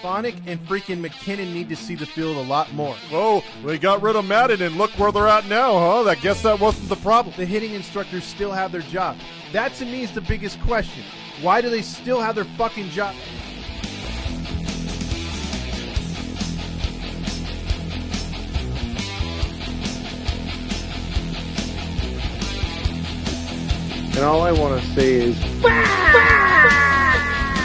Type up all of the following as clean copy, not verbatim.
Phonic and freaking McKinnon need to see the field a lot more. Oh, they got rid of Madden, and look where they're at now, huh? I guess that wasn't the problem. The hitting instructors still have their job. That, to me, is the biggest question. Why do they still have their fucking job? And all I want to say is...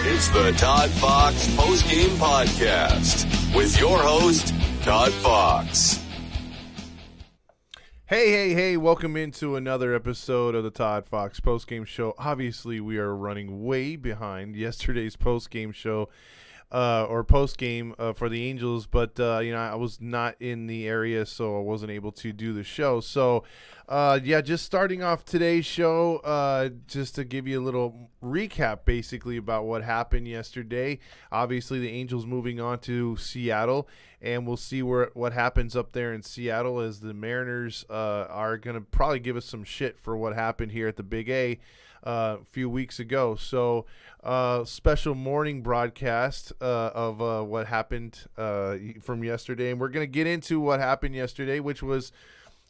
It's the Todd Fox Postgame Podcast with your host, Todd Fox. Hey, welcome into another episode of the Todd Fox Postgame Show. Obviously, we are running way behind yesterday's postgame show, or postgame for the Angels, but I was not in the area, so I wasn't able to do the show. So, just starting off today's show, just to give you a little recap, basically, about what happened yesterday. Obviously, the Angels moving on to Seattle, and we'll see what happens up there in Seattle, as the Mariners are going to probably give us some shit for what happened here at the Big A a few weeks ago. So, special morning broadcast of what happened from yesterday, and we're going to get into what happened yesterday, which was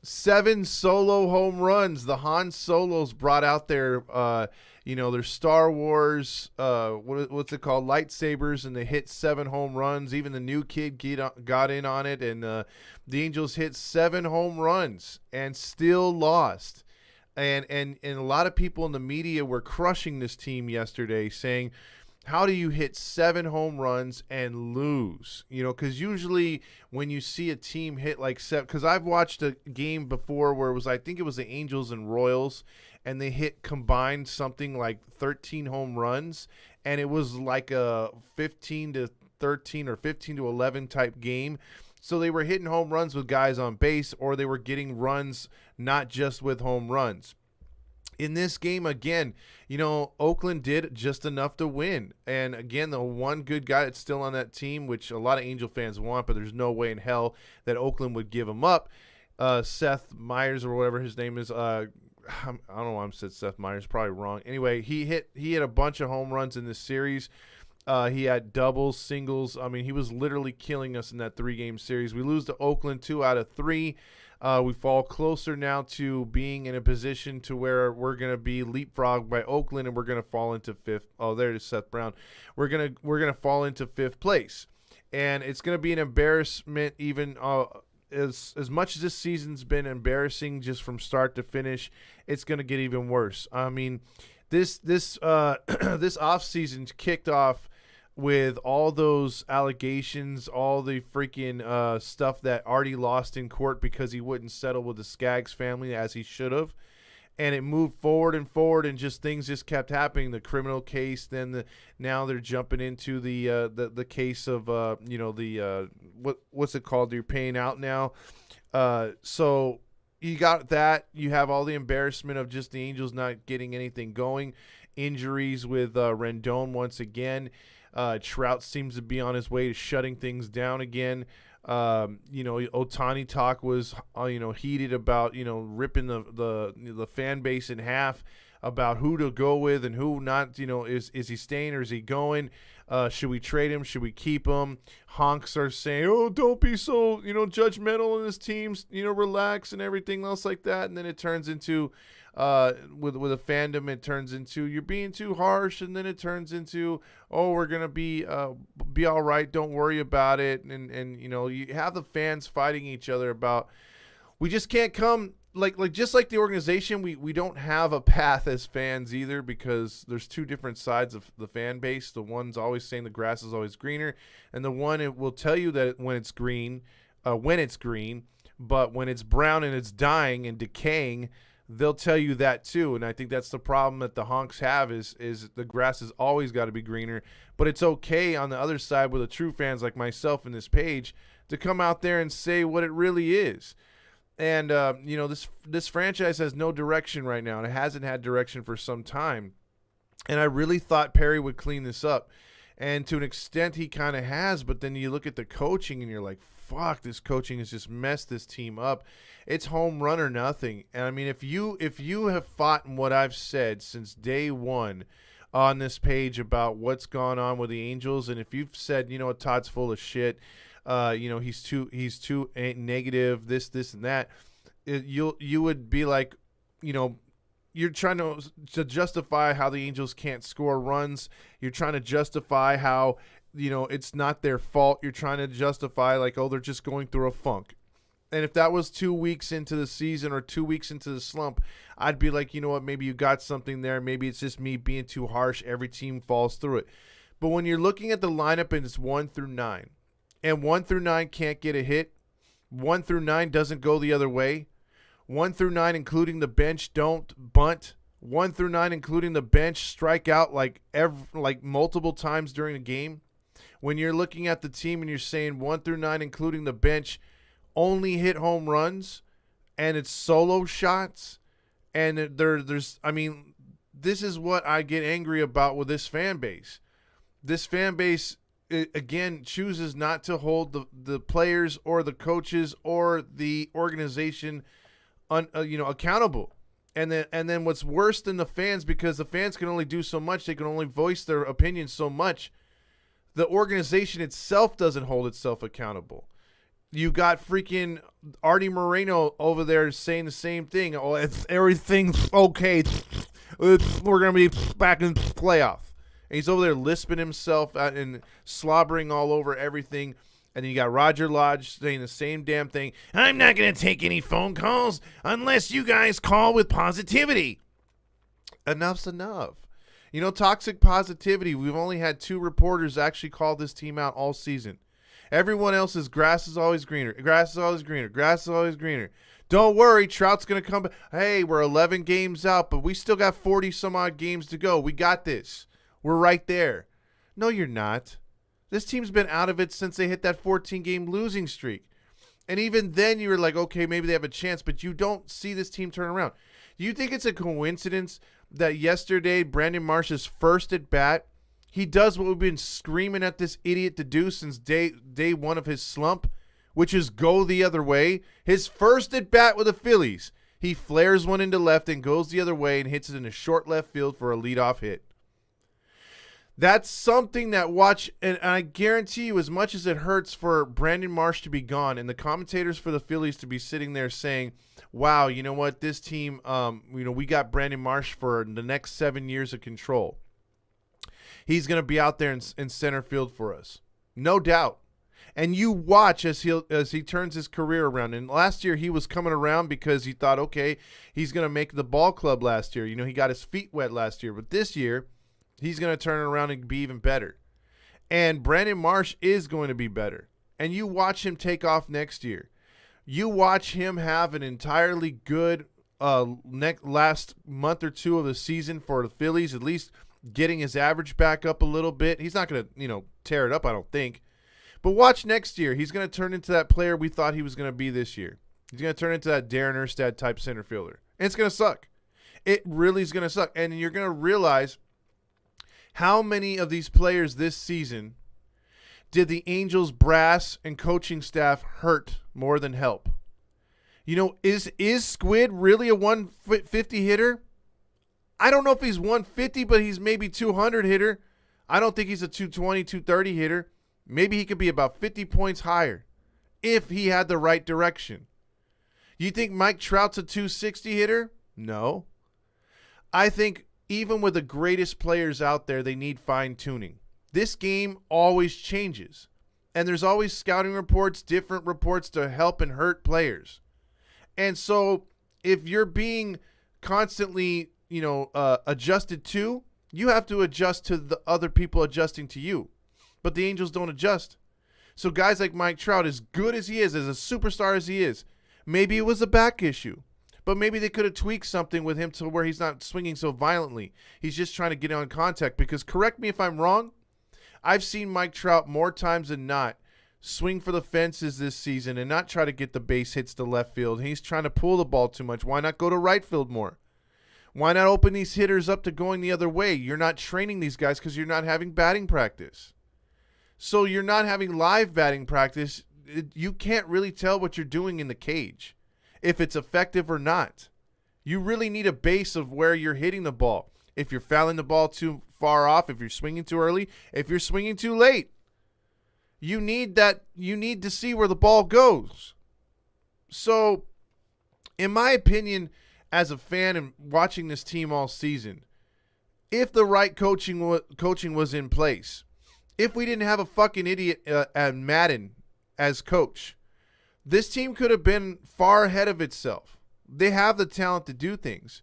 7 solo home runs. The Han Solos brought out their their Star Wars, what's it called, lightsabers, and they hit 7 home runs. Even the new kid got in on it, and the Angels hit 7 home runs and still lost. And a lot of people in the media were crushing this team yesterday, saying, how do you hit 7 home runs and lose? Because usually when you see a team hit like 7, because I've watched a game before where I think it was the Angels and Royals, and they hit combined something like 13 home runs, and it was like a 15-13 or 15-11 type game. So they were hitting home runs with guys on base, or they were getting runs not just with home runs. In this game, again, Oakland did just enough to win. And again, the one good guy that's still on that team, which a lot of Angel fans want, but there's no way in hell that Oakland would give him up. Seth Meyers, or whatever his name is. I don't know why I said Seth Meyers, probably wrong. Anyway, he hit a bunch of home runs in this series. He had doubles, singles. I mean, he was literally killing us in that 3-game series. We lose to Oakland 2 out of 3. We fall closer now to being in a position to where we're going to be leapfrogged by Oakland, and we're going to fall into 5th. Oh, there's Seth Brown. We're gonna fall into 5th place, and it's going to be an embarrassment. Even as much as this season's been embarrassing just from start to finish, it's going to get even worse. I mean, this off season kicked off with all those allegations, all the freaking stuff that Artie lost in court because he wouldn't settle with the Skaggs family as he should have. And it moved forward, and just things just kept happening. The criminal case, then now they're jumping into the case of what's it called? You're paying out now. So you got that. You have all the embarrassment of just the Angels not getting anything going. Injuries with Rendon once again. Trout seems to be on his way to shutting things down again. Ohtani talk was, heated about, ripping the fan base in half about who to go with and who not. Is he staying or is he going? Should we trade him? Should we keep him? Honks are saying, oh, don't be so, judgmental in this team, relax and everything else like that. And then it turns into, with a fandom, it turns into you're being too harsh, and then it turns into, oh, we're gonna be all right, don't worry about it, and you have the fans fighting each other about, we just can't come like just like the organization, we don't have a path as fans either, because there's two different sides of the fan base. The one's always saying the grass is always greener, and the one, it will tell you that when it's green, but when it's brown and it's dying and decaying, they'll tell you that too. And I think that's the problem that the honks have is the grass has always got to be greener. But it's okay on the other side with the true fans like myself in this page to come out there and say what it really is. And, this franchise has no direction right now, and it hasn't had direction for some time. And I really thought Perry would clean this up. And to an extent, he kind of has. But then you look at the coaching, and you're like, fuck, this coaching has just messed this team up. It's home run or nothing. And I mean, if you have fought in what I've said since day one on this page about what's gone on with the Angels, and if you've said, you know what, Todd's full of shit, you know, he's too negative, this and that, you would be like, you know, you're trying to justify how the Angels can't score runs. You're trying to justify how, you know, it's not their fault. You're trying to justify like, oh, they're just going through a funk. And if that was 2 weeks into the season or 2 weeks into the slump, I'd be like, you know what, maybe you got something there. Maybe it's just me being too harsh. Every team falls through it. But when you're looking at the lineup and it's 1 through 9, and 1 through 9 can't get a hit, 1 through 9 doesn't go the other way, 1 through 9 including the bench don't bunt, 1 through 9 including the bench strike out like multiple times during the game. When you're looking at the team and you're saying 1 through 9 including the bench only hit home runs, and it's solo shots, and there's I mean, this is what I get angry about with this fan base. This fan base, again, chooses not to hold the players or the coaches or the organization accountable. And then what's worse than the fans, because the fans can only do so much, they can only voice their opinion so much, the organization itself doesn't hold itself accountable. You got freaking Artie Moreno over there saying the same thing. Oh, everything's okay. We're going to be back in playoff. And he's over there lisping himself out and slobbering all over everything. And then you got Roger Lodge saying the same damn thing. I'm not going to take any phone calls unless you guys call with positivity. Enough's enough. You know, toxic positivity. We've only had 2 reporters actually call this team out all season. Everyone else is grass is always greener. Grass is always greener. Grass is always greener. Don't worry, Trout's going to come back. Hey, we're 11 games out, but we still got 40 some odd games to go. We got this. We're right there. No, you're not. This team's been out of it since they hit that 14-game losing streak. And even then you were like, okay, maybe they have a chance, but you don't see this team turn around. Do you think it's a coincidence that yesterday Brandon Marsh's first at bat, he does what we've been screaming at this idiot to do since day one of his slump, which is go the other way? His first at bat with the Phillies, he flares one into left and goes the other way and hits it in a short left field for a leadoff hit. That's something that and I guarantee you, as much as it hurts for Brandon Marsh to be gone and the commentators for the Phillies to be sitting there saying, wow, you know what, this team, we got Brandon Marsh for the next 7 years of control. He's going to be out there in center field for us. No doubt. And you watch as he turns his career around. And last year he was coming around because he thought, okay, he's going to make the ball club last year. You know, he got his feet wet last year. But this year, he's going to turn it around and be even better. And Brandon Marsh is going to be better. And you watch him take off next year. You watch him have an entirely good last month or two of the season for the Phillies, at least getting his average back up a little bit. He's not going to, tear it up, I don't think. But watch next year. He's going to turn into that player we thought he was going to be this year. He's going to turn into that Darren Erstad type center fielder. And it's going to suck. It really is going to suck. And you're going to realize how many of these players this season did the Angels brass and coaching staff hurt more than help? You know, is Squid really a 150 hitter? I don't know if he's 150, but he's maybe 200 hitter. I don't think he's a 220, 230 hitter. Maybe he could be about 50 points higher if he had the right direction. You think Mike Trout's a 260 hitter? No. I think even with the greatest players out there, they need fine-tuning. This game always changes, and there's always scouting reports, different reports to help and hurt players. And so if you're being constantly adjusted to, you have to adjust to the other people adjusting to you. But the Angels don't adjust. So guys like Mike Trout, as good as he is, as a superstar as he is, maybe it was a back issue. But maybe they could have tweaked something with him to where he's not swinging so violently. He's just trying to get on contact. Because correct me if I'm wrong, I've seen Mike Trout more times than not swing for the fences this season and not try to get the base hits to left field. He's trying to pull the ball too much. Why not go to right field more? Why not open these hitters up to going the other way? You're not training these guys because you're not having batting practice. So you're not having live batting practice. You can't really tell what you're doing in the cage, if it's effective or not. You really need a base of where you're hitting the ball. If you're fouling the ball too far off, if you're swinging too early, if you're swinging too late. You need to see where the ball goes. So, in my opinion, as a fan and watching this team all season, if the right coaching was in place, if we didn't have a fucking idiot at Madden as coach, this team could have been far ahead of itself. They have the talent to do things.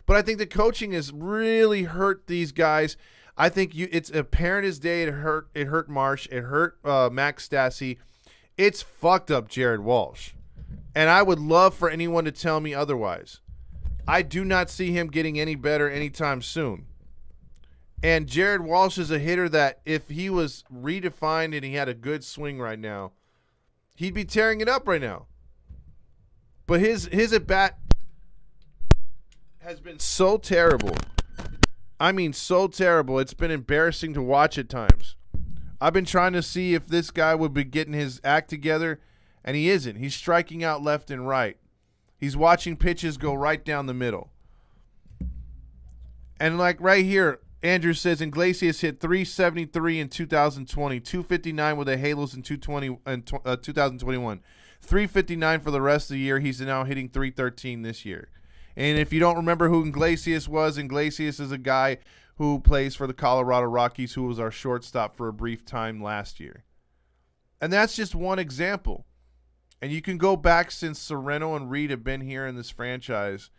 But I think the coaching has really hurt these guys. I think it's apparent as day it hurt Marsh. It hurt Max Stassi. It's fucked up Jared Walsh. And I would love for anyone to tell me otherwise. I do not see him getting any better anytime soon. And Jared Walsh is a hitter that if he was redefined and he had a good swing right now, he'd be tearing it up right now. But his at-bat has been so terrible. I mean, so terrible. It's been embarrassing to watch at times. I've been trying to see if this guy would be getting his act together, and he isn't. He's striking out left and right. He's watching pitches go right down the middle. And like right here, Andrew says Iglesias hit 373 in 2020, 259 with the Halos in 2021, 359 for the rest of the year. He's now hitting 313 this year. And if you don't remember who Iglesias was, Iglesias is a guy who plays for the Colorado Rockies, who was our shortstop for a brief time last year. And that's just one example. And you can go back since Sereno and Reed have been here in this franchise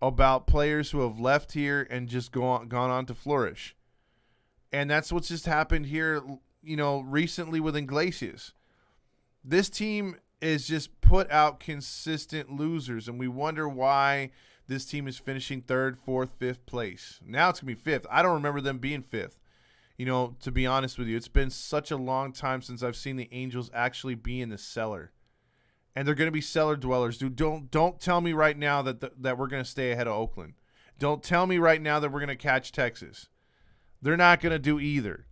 about players who have left here and just gone on to flourish. And that's what's just happened here, recently with Iglesias. This team is just put out consistent losers, and we wonder why this team is finishing third, fourth, fifth place. Now it's going to be fifth. I don't remember them being fifth. To be honest with you, it's been such a long time since I've seen the Angels actually be in the cellar. And they're going to be cellar dwellers. Dude, don't tell me right now that we're going to stay ahead of Oakland. Don't tell me right now that we're going to catch Texas. They're not going to do either.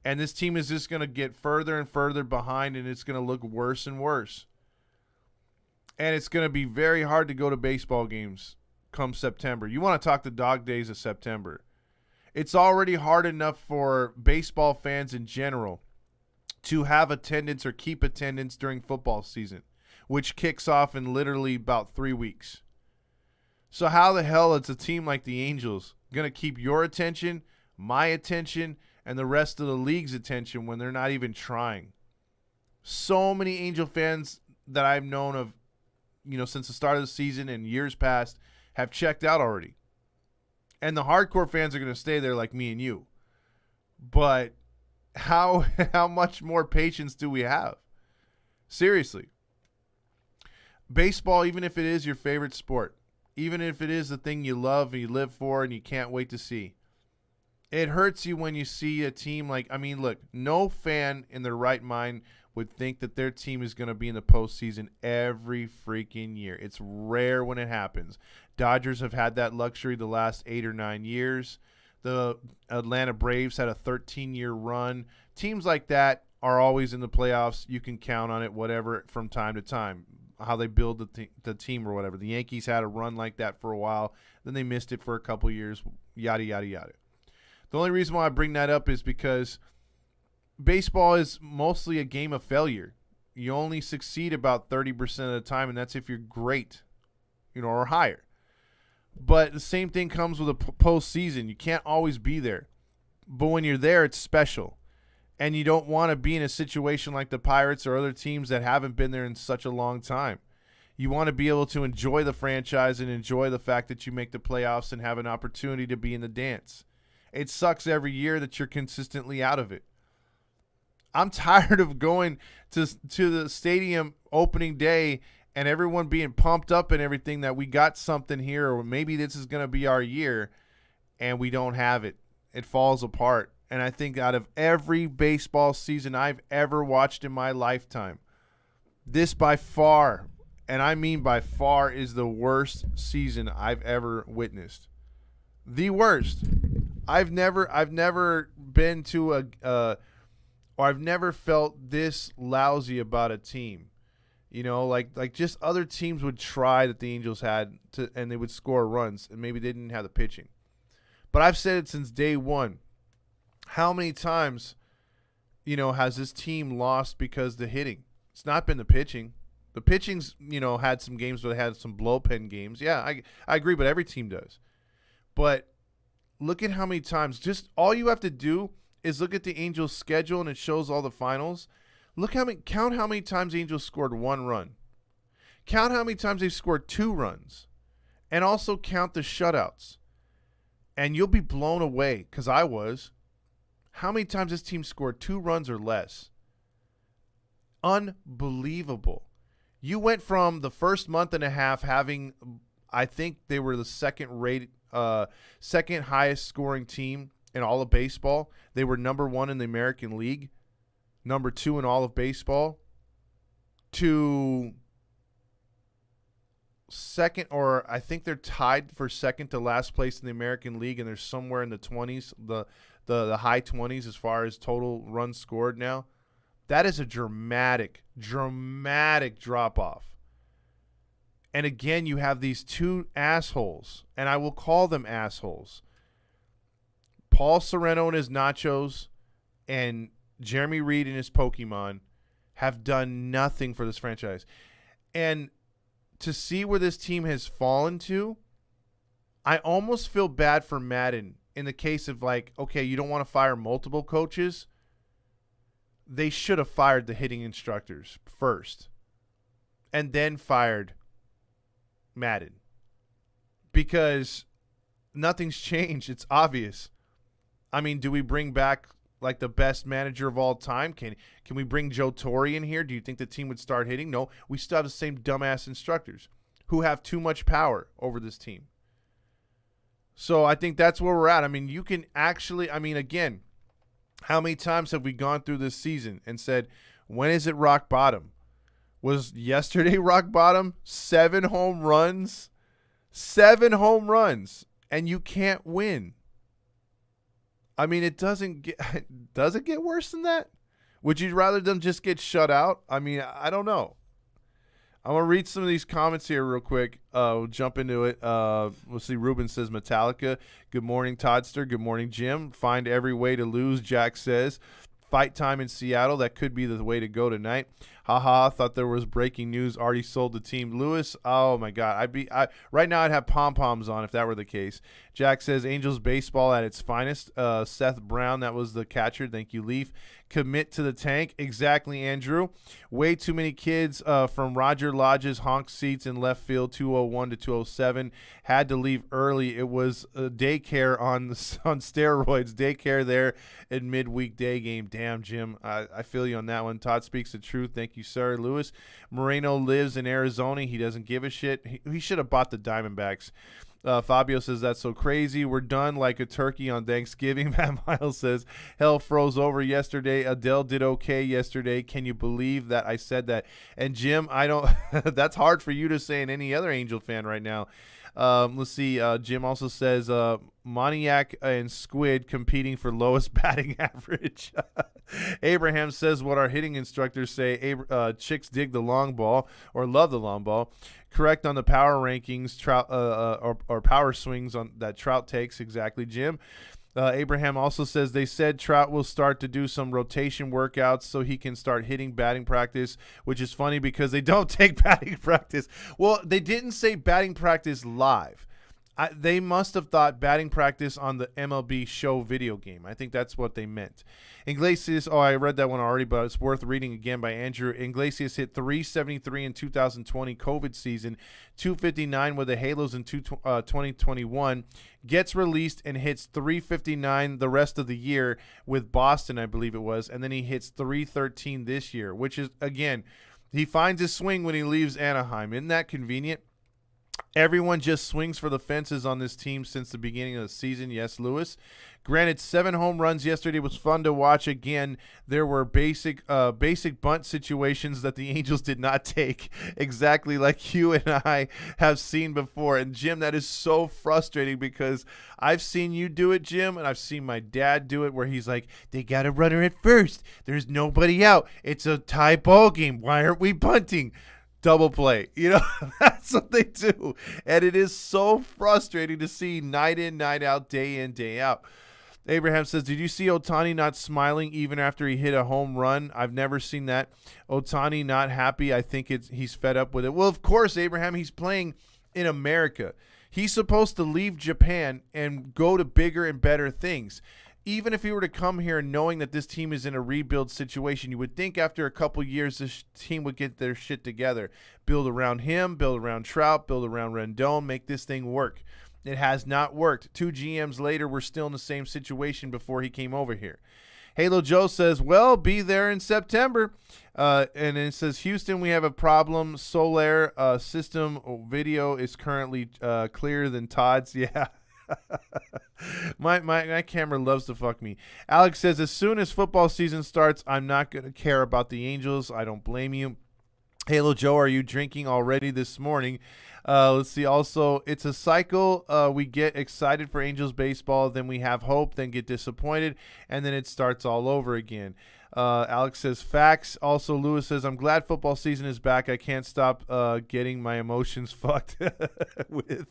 And this team is just going to get further and further behind, and it's going to look worse and worse. And it's going to be very hard to go to baseball games come September. You want to talk the dog days of September. It's already hard enough for baseball fans in general to have attendance or keep attendance during football season, which kicks off in literally about 3 weeks. So how the hell is a team like the Angels going to keep your attention, my attention, and the rest of the league's attention when they're not even trying? So many Angel fans that I've known of, since the start of the season and years past have checked out already. And the hardcore fans are going to stay there like me and you. But how much more patience do we have? Seriously. Baseball, even if it is your favorite sport, even if it is the thing you love and you live for and you can't wait to see, it hurts you when you see a team look, no fan in their right mind would think that their team is going to be in the postseason every freaking year. It's rare when it happens. Dodgers have had that luxury the last 8 or 9 years. The Atlanta Braves had a 13-year run. Teams like that are always in the playoffs. You can count on it, whatever, from time to time, how they build the team or whatever. The Yankees had a run like that for a while. Then they missed it for a couple years, yada, yada, yada. The only reason why I bring that up is because baseball is mostly a game of failure. You only succeed about 30% of the time, and that's if you're great, or higher. But the same thing comes with a postseason. You can't always be there. But when you're there, it's special. And you don't want to be in a situation like the Pirates or other teams that haven't been there in such a long time. You want to be able to enjoy the franchise and enjoy the fact that you make the playoffs and have an opportunity to be in the dance. It sucks every year that you're consistently out of it. I'm tired of going to the stadium opening day and everyone being pumped up and everything that we got something here, or maybe this is going to be our year, and we don't have it. It falls apart. And I think out of every baseball season I've ever watched in my lifetime, this by far, and I mean by far, is the worst season I've ever witnessed. The worst. I've never been to or I've never felt this lousy about a team. You know, like just other teams would try that the Angels had to, and they would score runs, and maybe they didn't have the pitching. But I've said it since day one. How many times, you know, has this team lost because the hitting? It's not been the pitching. The pitching's, you know, had some games where they had some blowpen games. Yeah, I agree, but every team does. But look at how many times. Just all you have to do is look at the Angels' schedule, and it shows all the finals. Count how many times the Angels scored 1 run. Count how many times they scored 2 runs. And also count the shutouts. And you'll be blown away, because I was. How many times this team scored 2 runs or less? Unbelievable. You went from the first month and a half having, I think they were the second highest scoring team in all of baseball. They were number 1 in the American League, number 2 in all of baseball, to second, or I think they're tied for second to last place in the American League, and they're somewhere in the 20s, the high 20s as far as total runs scored now. That is a dramatic drop-off. And again, you have these 2 assholes, and I will call them assholes. Paul Sorrento and his Nachos and Jeremy Reed and his Pokemon have done nothing for this franchise. And to see where this team has fallen to, I almost feel bad for Madden in the case of, like, okay, you don't want to fire multiple coaches. They should have fired the hitting instructors first and then fired Madden, because nothing's changed. It's obvious. I mean, do we bring back like the best manager of all time? Can we bring Joe Torre in here? Do you think the team would start hitting? No, we still have the same dumbass instructors who have too much power over this team. So I think that's where we're at. I mean, you can actually, I mean, again, how many times have we gone through this season and said, when is it rock bottom? Was yesterday rock bottom? 7 home runs. 7 home runs. And you can't win. I mean, does it get worse than that? Would you rather them just get shut out? I mean, I don't know. I'm going to read some of these comments here real quick. We'll jump into it. We'll see. Ruben says, Metallica. Good morning, Toddster. Good morning, Jim. Find every way to lose, Jack says. Fight time in Seattle. That could be the way to go tonight. Haha, thought there was breaking news. Already sold the team. Lewis, oh my God. Right now I'd have pom-poms on if that were the case. Jack says, Angels baseball at its finest. Seth Brown, that was the catcher. Thank you, Leaf. Commit to the tank. Exactly, Andrew. Way too many kids from Roger Lodge's honk seats in left field, 201 to 207. Had to leave early. It was daycare on steroids. Daycare there in midweek day game. Damn, Jim. I feel you on that one. Todd speaks the truth. Thank you, sir. Lewis Moreno lives in Arizona. He doesn't give a shit. He should have bought the Diamondbacks. Fabio says, that's so crazy. We're done like a turkey on Thanksgiving. Matt Miles says, hell froze over yesterday. Adele did okay yesterday. Can you believe that I said that? And Jim, I don't that's hard for you to say and any other Angel fan right now. Let's see. Jim also says, Moniac and Squid competing for lowest batting average. Abraham says what our hitting instructors say. Chicks dig the long ball or love the long ball. Correct on the power rankings, Trout or power swings on that Trout takes. Exactly, Jim. Abraham also says they said Trout will start to do some rotation workouts so he can start hitting batting practice, which is funny because they don't take batting practice. Well, they didn't say batting practice live. They must have thought batting practice on the MLB Show video game. I think that's what they meant. Iglesias, I read that one already, but it's worth reading again by Andrew. Iglesias hit 373 in 2020 COVID season, 259 with the Halos in 2021. Gets released and hits 359 the rest of the year with Boston, I believe it was, and then he hits 313 this year, which is, again, he finds his swing when he leaves Anaheim. Isn't that convenient? Everyone just swings for the fences on this team since the beginning of the season. Yes, Lewis. Granted, 7 home runs yesterday was fun to watch. Again, there were basic bunt situations that the Angels did not take, exactly like you and I have seen before. And, Jim, that is so frustrating because I've seen you do it, Jim, and I've seen my dad do it where he's like, they got a runner at first. There's nobody out. It's a tie ball game. Why aren't we bunting? Double play. That's what they do. And it is so frustrating to see night in, night out, day in, day out. Abraham says, did you see Ohtani not smiling even after he hit a home run? I've never seen that. Ohtani not happy. I think he's fed up with it. Well, of course, Abraham, he's playing in America. He's supposed to leave Japan and go to bigger and better things. Even if he were to come here knowing that this team is in a rebuild situation, you would think after a couple years this team would get their shit together. Build around him, build around Trout, build around Rendon, make this thing work. It has not worked. 2 GMs later, we're still in the same situation before he came over here. Halo Joe says, well, be there in September. And it says, Houston, we have a problem. Solar system video is currently clearer than Todd's. Yeah. my camera loves to fuck me. Alex says, as soon as football season starts, I'm not going to care about the Angels. I don't blame you. Halo Joe, are you drinking already this morning? Let's see. Also, it's a cycle. We get excited for Angels baseball, then we have hope, then get disappointed, and then it starts all over again. Alex says, facts. Also, Lewis says, I'm glad football season is back. I can't stop getting my emotions fucked with.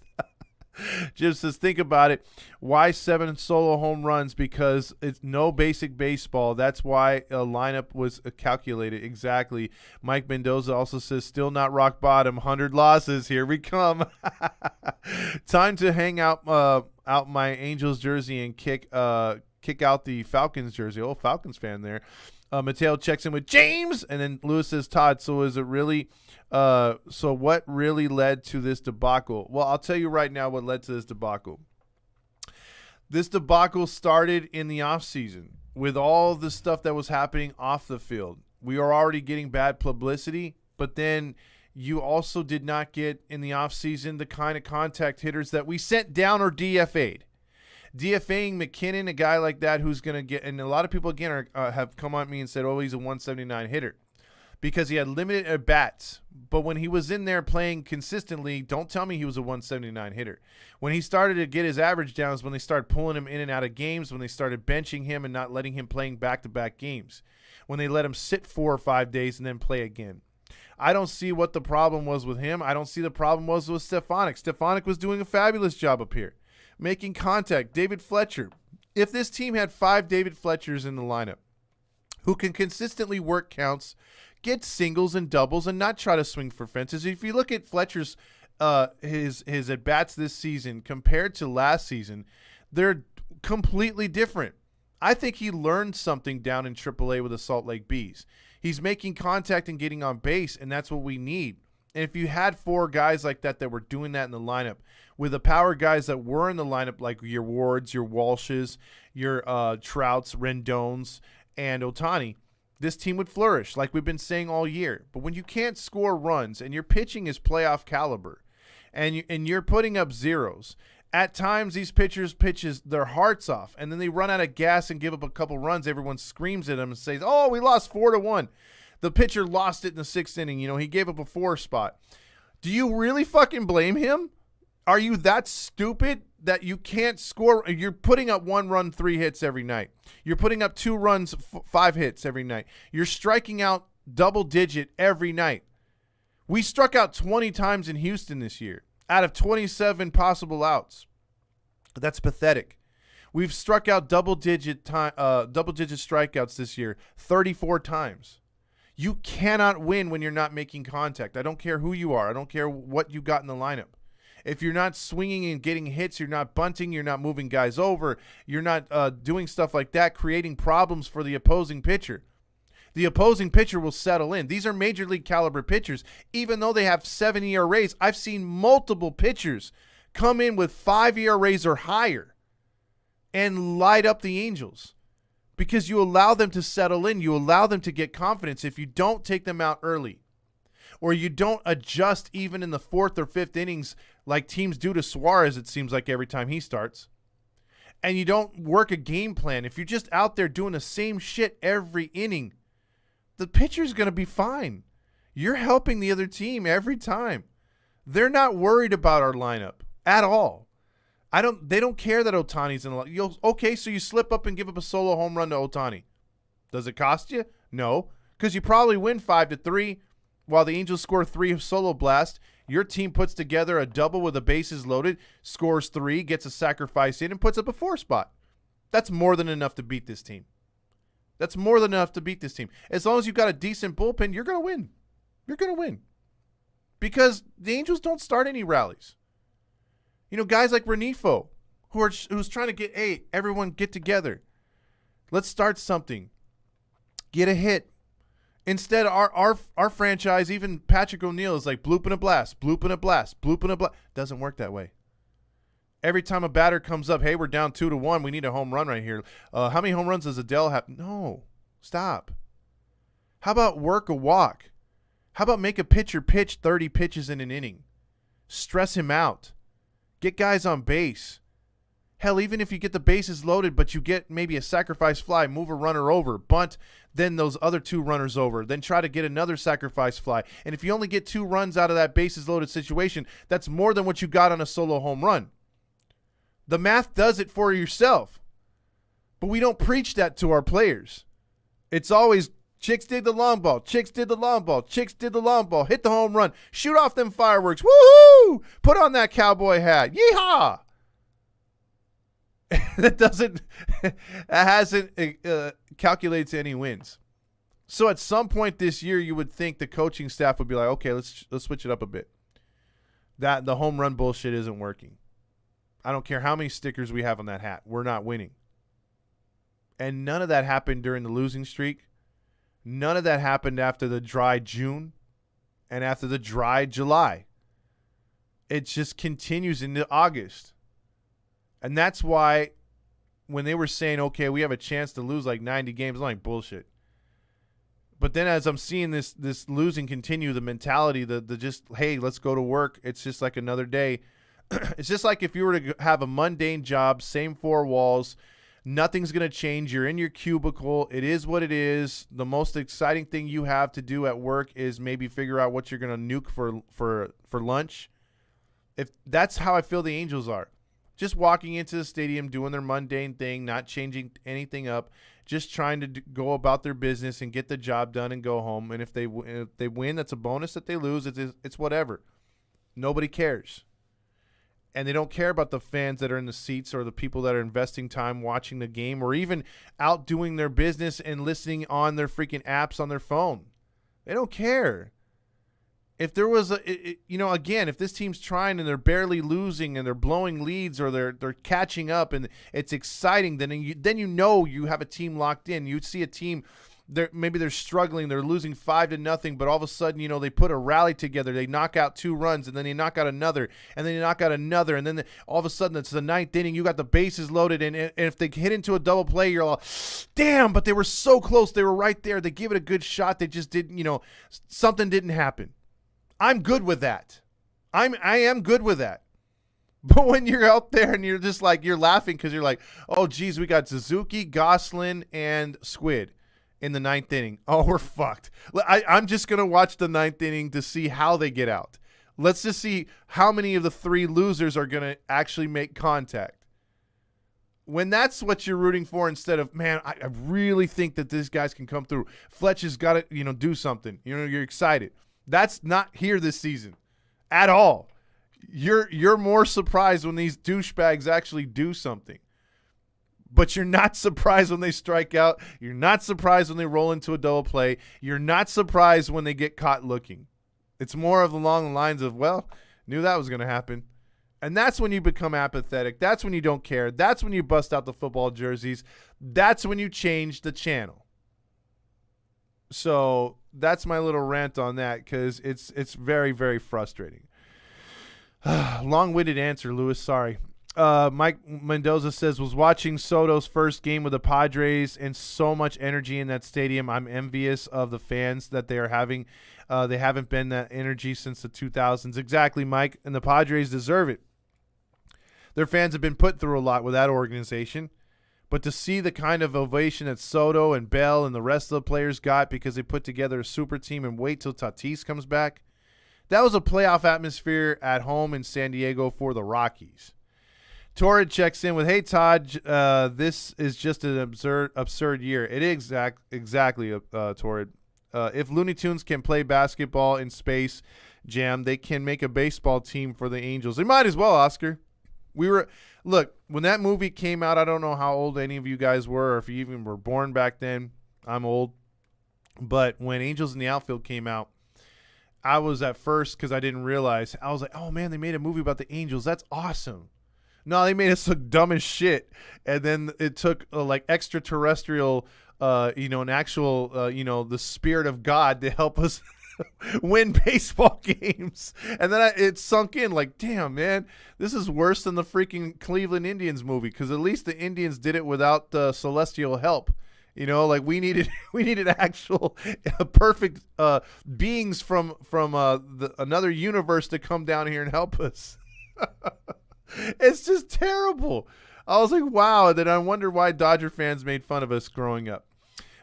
Jim says, think about it. Why 7 solo home runs? Because it's no basic baseball. That's why a lineup was calculated. Exactly. Mike Mendoza also says, still not rock bottom. 100 losses. Here we come. Time to hang out my Angels jersey and kick out the Falcons jersey. Oh, Falcons fan there. Mateo checks in with James. And then Lewis says, Todd, so is it really... so what really led to this debacle? Well, I'll tell you right now what led to this debacle. This debacle started in the offseason with all the stuff that was happening off the field. We are already getting bad publicity, but then you also did not get in the offseason the kind of contact hitters that we sent down or DFA'd. DFAing McKinnon, a guy like that who's going to get, and a lot of people again have come on me and said, oh, he's a 179 hitter. Because he had limited at-bats. But when he was in there playing consistently, don't tell me he was a 179 hitter. When he started to get his average down is when they started pulling him in and out of games, when they started benching him and not letting him playing back-to-back games, when they let him sit 4 or 5 days and then play again. I don't see what the problem was with him. I don't see the problem was with Stefanik. Stefanik was doing a fabulous job up here, making contact. David Fletcher. If this team had 5 David Fletchers in the lineup who can consistently work counts, get singles and doubles, and not try to swing for fences. If you look at Fletcher's his at-bats this season compared to last season, they're completely different. I think he learned something down in AAA with the Salt Lake Bees. He's making contact and getting on base, and that's what we need. And if you had 4 guys like that were doing that in the lineup, with the power guys that were in the lineup, like your Wards, your Walshes, your Trouts, Rendons, and Ohtani, this team would flourish like we've been saying all year. But when you can't score runs and your pitching is playoff caliber and you're putting up zeros, at times these pitchers pitches their hearts off and then they run out of gas and give up a couple runs. Everyone screams at them and says, oh, we lost 4-1. The pitcher lost it in the 6th inning. He gave up a 4 spot. Do you really fucking blame him? Are you that stupid that you can't score? You're putting up 1 run, 3 hits every night. You're putting up 2 runs, 5 hits every night. You're striking out double digit every night. We struck out 20 times in Houston this year out of 27 possible outs. That's pathetic. We've struck out double digit strikeouts this year 34 times. You cannot win when you're not making contact. I don't care who you are. I don't care what you got in the lineup. If you're not swinging and getting hits, you're not bunting, you're not moving guys over, you're not doing stuff like that, creating problems for the opposing pitcher. The opposing pitcher will settle in. These are major league caliber pitchers. Even though they have 7 ERAs, I've seen multiple pitchers come in with 5 ERAs or higher and light up the Angels because you allow them to settle in. You allow them to get confidence. If you don't take them out early or you don't adjust even in the 4th or 5th innings like teams do to Suarez, it seems like every time he starts. And you don't work a game plan. If you're just out there doing the same shit every inning, the pitcher's going to be fine. You're helping the other team every time. They're not worried about our lineup at all. They don't care that Ohtani's in the lineup. Okay, so you slip up and give up a solo home run to Ohtani. Does it cost you? No, because you probably win 5-3 while the Angels score 3 solo blasts. Your team puts together a double with the bases loaded, scores 3, gets a sacrifice in, and puts up a 4 spot. That's more than enough to beat this team. That's more than enough to beat this team. As long as you've got a decent bullpen, you're going to win. You're going to win. Because the Angels don't start any rallies. You know, guys like Renifo, who's trying to get, hey, everyone get together. Let's start something. Get a hit. Instead, our franchise, even Patrick O'Neill, is like bloop and a blast, bloop and a blast, bloop and a blast. Doesn't work that way. Every time a batter comes up, hey, we're down 2-1. We need a home run right here. How many home runs does Adele have? No, stop. How about work a walk? How about make a pitcher pitch 30 pitches in an inning? Stress him out. Get guys on base. Hell, even if you get the bases loaded, but you get maybe a sacrifice fly, move a runner over, bunt, then those other 2 runners over, then try to get another sacrifice fly. And if you only get 2 runs out of that bases loaded situation, that's more than what you got on a solo home run. The math does it for yourself. But we don't preach that to our players. It's always chicks did the long ball, chicks did the long ball, chicks did the long ball, hit the home run, shoot off them fireworks, woohoo! Put on that cowboy hat, yeehaw! that hasn't calculates any wins. So at some point this year, you would think the coaching staff would be like, okay, let's switch it up a bit. That the home run bullshit isn't working. I don't care how many stickers we have on that hat. We're not winning. And none of that happened during the losing streak. None of that happened after the dry June and after the dry July. It just continues into August. And that's why when they were saying, okay, we have a chance to lose like 90 games, I'm like, bullshit. But then as I'm seeing this losing continue, the mentality, the just, hey, let's go to work. It's just like another day. It's just like if you were to have a mundane job, same 4 walls, nothing's going to change. You're in your cubicle. It is what it is. The most exciting thing you have to do at work is maybe figure out what you're going to nuke for lunch. If that's how I feel the Angels are. Just walking into the stadium, doing their mundane thing, not changing anything up, just trying to go about their business and get the job done and go home. And if they win, that's a bonus. If they lose, it's whatever. Nobody cares. And they don't care about the fans that are in the seats or the people that are investing time watching the game or even out doing their business and listening on their freaking apps on their phone. They don't care. If there was again, if this team's trying and they're barely losing and they're blowing leads or they're catching up and it's exciting, then you have a team locked in. You'd see a team, maybe they're struggling, they're losing 5-0, but all of a sudden, they put a rally together. They knock out 2 runs and then they knock out another and then they knock out another and then all of a sudden it's the 9th inning. You got the bases loaded and if they hit into a double play, you're all, damn! But they were so close. They were right there. They give it a good shot. They just didn't. Something didn't happen. I'm good with that. I am good with that. But when you're out there and you're just like, you're laughing because you're like, oh, geez, we got Suzuki, Goslin, and Squid in the 9th inning. Oh, we're fucked. I'm just going to watch the 9th inning to see how they get out. Let's just see how many of the 3 losers are going to actually make contact. When that's what you're rooting for instead of, man, I really think that these guys can come through. Fletch has got to, do something. You're excited. That's not here this season at all. You're more surprised when these douchebags actually do something. But you're not surprised when they strike out. You're not surprised when they roll into a double play. You're not surprised when they get caught looking. It's more of along the lines of, well, knew that was going to happen. And that's when you become apathetic. That's when you don't care. That's when you bust out the football jerseys. That's when you change the channel. So that's my little rant on that because it's very, very frustrating. Long-winded answer, Lewis. Sorry. Mike Mendoza says, was watching Soto's first game with the Padres and so much energy in that stadium. I'm envious of the fans that they are having. They haven't been that energy since the 2000s. Exactly, Mike. And the Padres deserve it. Their fans have been put through a lot with that organization. But to see the kind of ovation that Soto and Bell and the rest of the players got because they put together a super team and wait till Tatis comes back, that was a playoff atmosphere at home in San Diego for the Rockies. Torrid checks in with, hey, Todd, this is just an absurd year. It is exactly, Torrid. If Looney Tunes can play basketball in space jam, they can make a baseball team for the Angels. They might as well, Oscar. Look, when that movie came out, I don't know how old any of you guys were or if you even were born back then. I'm old. But when Angels in the Outfield came out, I was at first, because I didn't realize, I was like, oh, man, they made a movie about the Angels. That's awesome. No, they made us look dumb as shit. And then it took like extraterrestrial, an actual, the spirit of God to help us win baseball games. And then it sunk in like, damn, man, this is worse than the freaking Cleveland Indians movie, because at least the Indians did it without celestial help. Like we needed actual perfect beings from another universe to come down here and help us. It's just terrible. I was like, wow. And then I wonder why Dodger fans made fun of us growing up.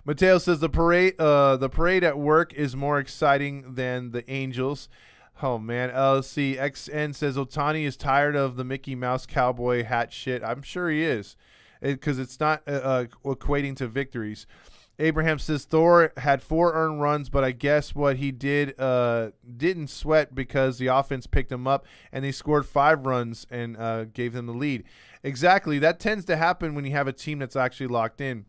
Mateo says the parade at work is more exciting than the Angels. Oh, man. Let's see. XN says Ohtani is tired of the Mickey Mouse cowboy hat shit. I'm sure he is, because it's not equating to victories. Abraham says Thor had 4 earned runs, but I guess what he did didn't sweat because the offense picked him up and they scored 5 runs and gave them the lead. Exactly. That tends to happen when you have a team that's actually locked in.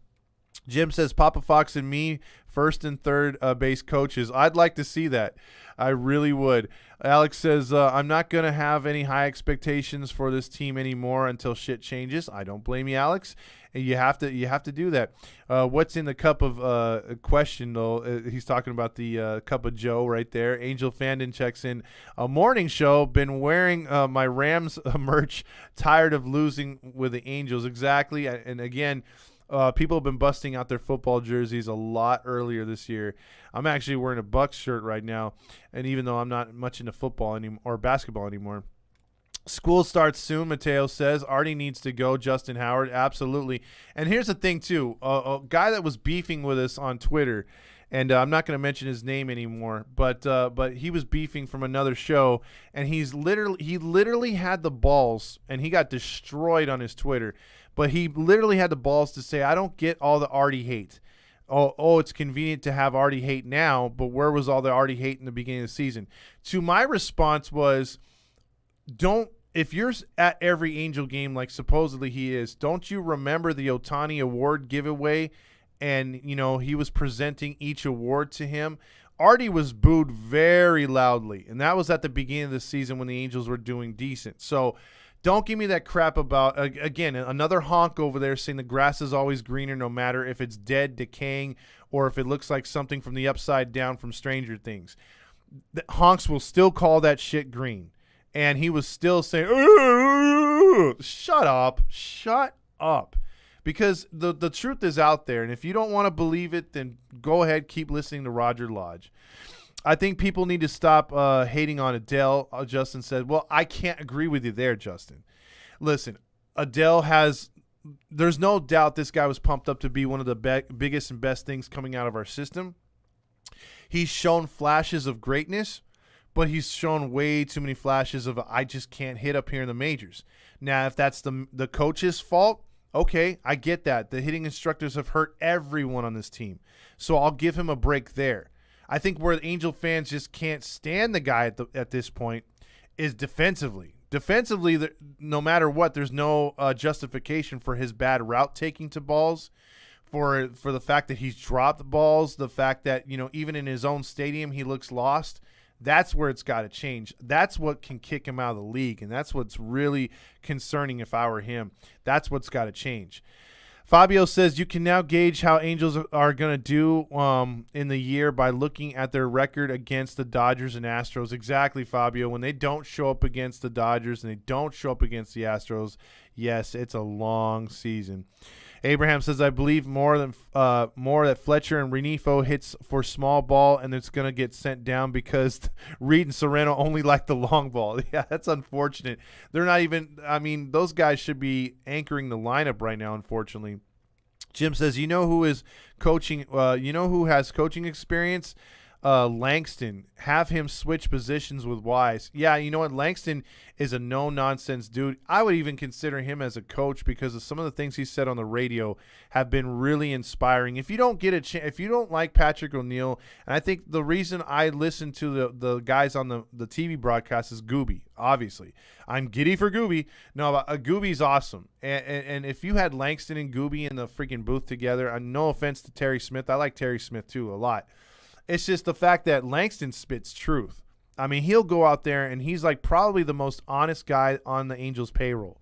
Jim says Papa Fox and me, first and third base coaches. I'd like to see that. I really would. Alex says, I'm not going to have any high expectations for this team anymore until shit changes. I don't blame you, Alex. You have to do that. What's in the cup of question, though? He's talking about the cup of Joe right there. Angel Fandon checks in. A morning show. Been wearing my Rams merch. Tired of losing with the Angels. Exactly. And again, people have been busting out their football jerseys a lot earlier this year. I'm actually wearing a Bucks shirt right now, and even though I'm not much into football anymore or basketball anymore. School starts soon, Mateo says. Artie needs to go. Justin Howard, absolutely. And here's the thing, too. A guy that was beefing with us on Twitter, and I'm not going to mention his name anymore, but he was beefing from another show, and he literally had the balls, and he got destroyed on his Twitter, but he literally had the balls to say, I don't get all the Artie hate. Oh, it's convenient to have Artie hate now, but where was all the Artie hate in the beginning of the season? To my response was, if you're at every Angel game like supposedly he is, don't you remember the Ohtani Award giveaway? And, he was presenting each award to him. Artie was booed very loudly, and that was at the beginning of the season when the Angels were doing decent. So don't give me that crap about, again, another honk over there saying the grass is always greener no matter if it's dead, decaying, or if it looks like something from the upside down from Stranger Things. The honks will still call that shit green. And he was still saying, shut up. Because the truth is out there. And if you don't want to believe it, then go ahead, keep listening to Roger Lodge. I think people need to stop hating on Adele. Justin said, well, I can't agree with you there, Justin. Listen, there's no doubt this guy was pumped up to be one of the biggest and best things coming out of our system. He's shown flashes of greatness, but he's shown way too many flashes of I just can't hit up here in the majors. Now, if that's the coach's fault, okay, I get that. The hitting instructors have hurt everyone on this team, so I'll give him a break there. I think where the Angel fans just can't stand the guy at this point is defensively. Defensively, no matter what, there's no justification for his bad route taking to balls, for the fact that he's dropped balls, the fact that even in his own stadium he looks lost. That's where it's got to change. That's what can kick him out of the league, and that's what's really concerning if I were him. That's what's got to change. Fabio says you can now gauge how Angels are going to do in the year by looking at their record against the Dodgers and Astros. Exactly, Fabio. When they don't show up against the Dodgers and they don't show up against the Astros, yes, it's a long season. Abraham says, I believe more that Fletcher and Renifo hits for small ball, and it's going to get sent down because Reed and Serrano only like the long ball. Yeah, that's unfortunate. They're not even – I mean, those guys should be anchoring the lineup right now, unfortunately. Jim says, you know who is coaching who has coaching experience? Langston. Have him switch positions with Wise. Yeah, you know what? Langston is a no-nonsense dude. I would even consider him as a coach because of some of the things he said on the radio have been really inspiring. If you don't get a chance, if you don't like Patrick O'Neill, and I think the reason I listen to the guys on the TV broadcast is Gooby, obviously. I'm giddy for Gooby. No, Gooby's awesome. And if you had Langston and Gooby in the freaking booth together, no offense to Terry Smith. I like Terry Smith too a lot. It's just the fact that Langston spits truth. I mean, he'll go out there and he's like probably the most honest guy on the Angels payroll.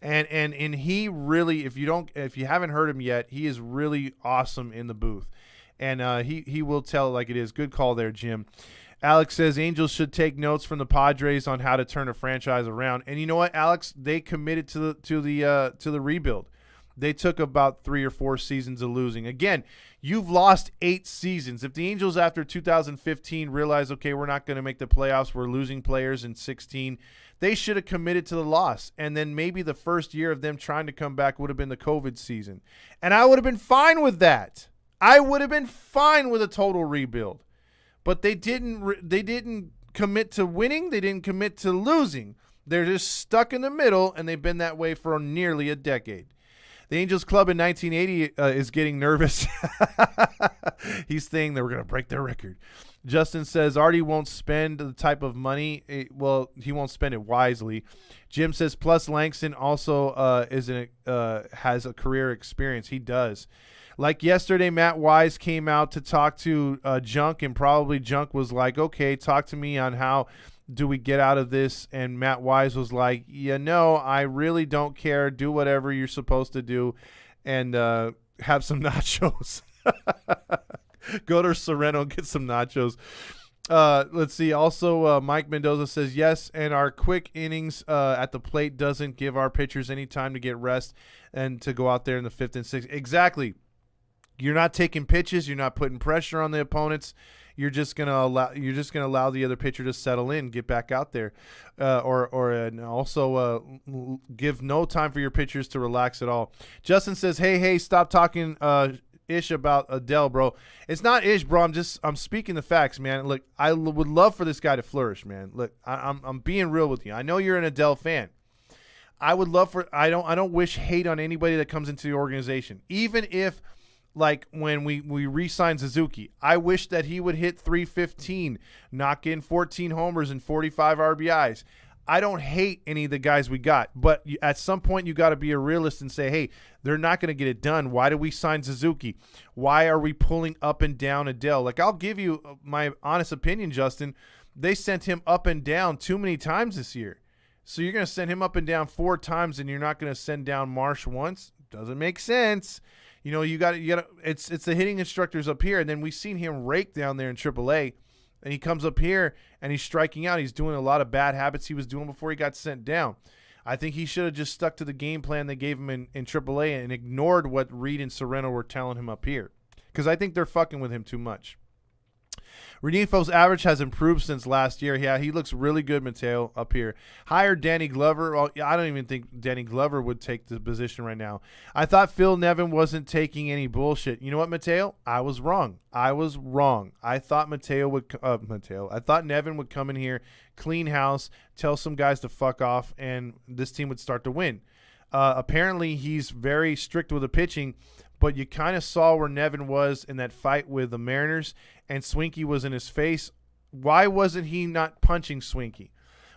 And he really, if you haven't heard him yet, he is really awesome in the booth. And he will tell it like it is. Good call there, Jim. Alex says Angels should take notes from the Padres on how to turn a franchise around. And you know what, Alex? They committed to the rebuild. They took about 3 or 4 seasons of losing. Again, you've lost 8 seasons. If the Angels after 2015 realize, okay, we're not going to make the playoffs, we're losing players in 16, they should have committed to the loss. And then maybe the first year of them trying to come back would have been the COVID season. And I would have been fine with that. I would have been fine with a total rebuild. But they didn't commit to winning. They didn't commit to losing. They're just stuck in the middle, and they've been that way for nearly a decade. The Angels club in 1980 is getting nervous. He's saying that we're going to break their record. Justin says Artie won't spend the type of money. He won't spend it wisely. Jim says plus Langston also has a career experience. He does. Like yesterday, Matt Wise came out to talk to Junk, and probably Junk was like, okay, talk to me on how do we get out of this? And Matt Wise was like, I really don't care. Do whatever you're supposed to do and have some nachos. Go to Sereno and get some nachos. Let's see. Also, Mike Mendoza says, yes, and our quick innings at the plate doesn't give our pitchers any time to get rest and to go out there in the 5th and 6th. Exactly. You're not taking pitches. You're not putting pressure on the opponents. You're just gonna allow the other pitcher to settle in, get back out there, and also give no time for your pitchers to relax at all. Justin says, "Hey, stop talking ish about Adele, bro. It's not ish, bro. I'm speaking the facts, man. Look, I would love for this guy to flourish, man. Look, I'm being real with you. I know you're an Adele fan. I would love for I don't wish hate on anybody that comes into the organization, even if." Like when we re-signed Suzuki, I wish that he would hit 315, knock in 14 homers and 45 RBIs. I don't hate any of the guys we got, but at some point you got to be a realist and say, hey, they're not going to get it done. Why do we sign Suzuki? Why are we pulling up and down Adele? Like, I'll give you my honest opinion, Justin. They sent him up and down too many times this year. So you're going to send him up and down 4 times and you're not going to send down Marsh once? Doesn't make sense. You got it's the hitting instructors up here, and then we've seen him rake down there in AAA, and he comes up here and he's striking out. He's doing a lot of bad habits he was doing before he got sent down. I think he should have just stuck to the game plan they gave him in AAA and ignored what Reed and Sereno were telling him up here, because I think they're fucking with him too much. Renifo's average has improved since last year. Yeah, he looks really good, Mateo, up here. Hire Danny Glover. Well, I don't even think Danny Glover would take the position right now. I thought Phil Nevin wasn't taking any bullshit. You know what, Mateo? I was wrong. I thought I thought Nevin would come in here, clean house, tell some guys to fuck off, and this team would start to win. Apparently, he's very strict with the pitching, but you kind of saw where Nevin was in that fight with the Mariners, and Swinky was in his face. Why wasn't he not punching Swinky?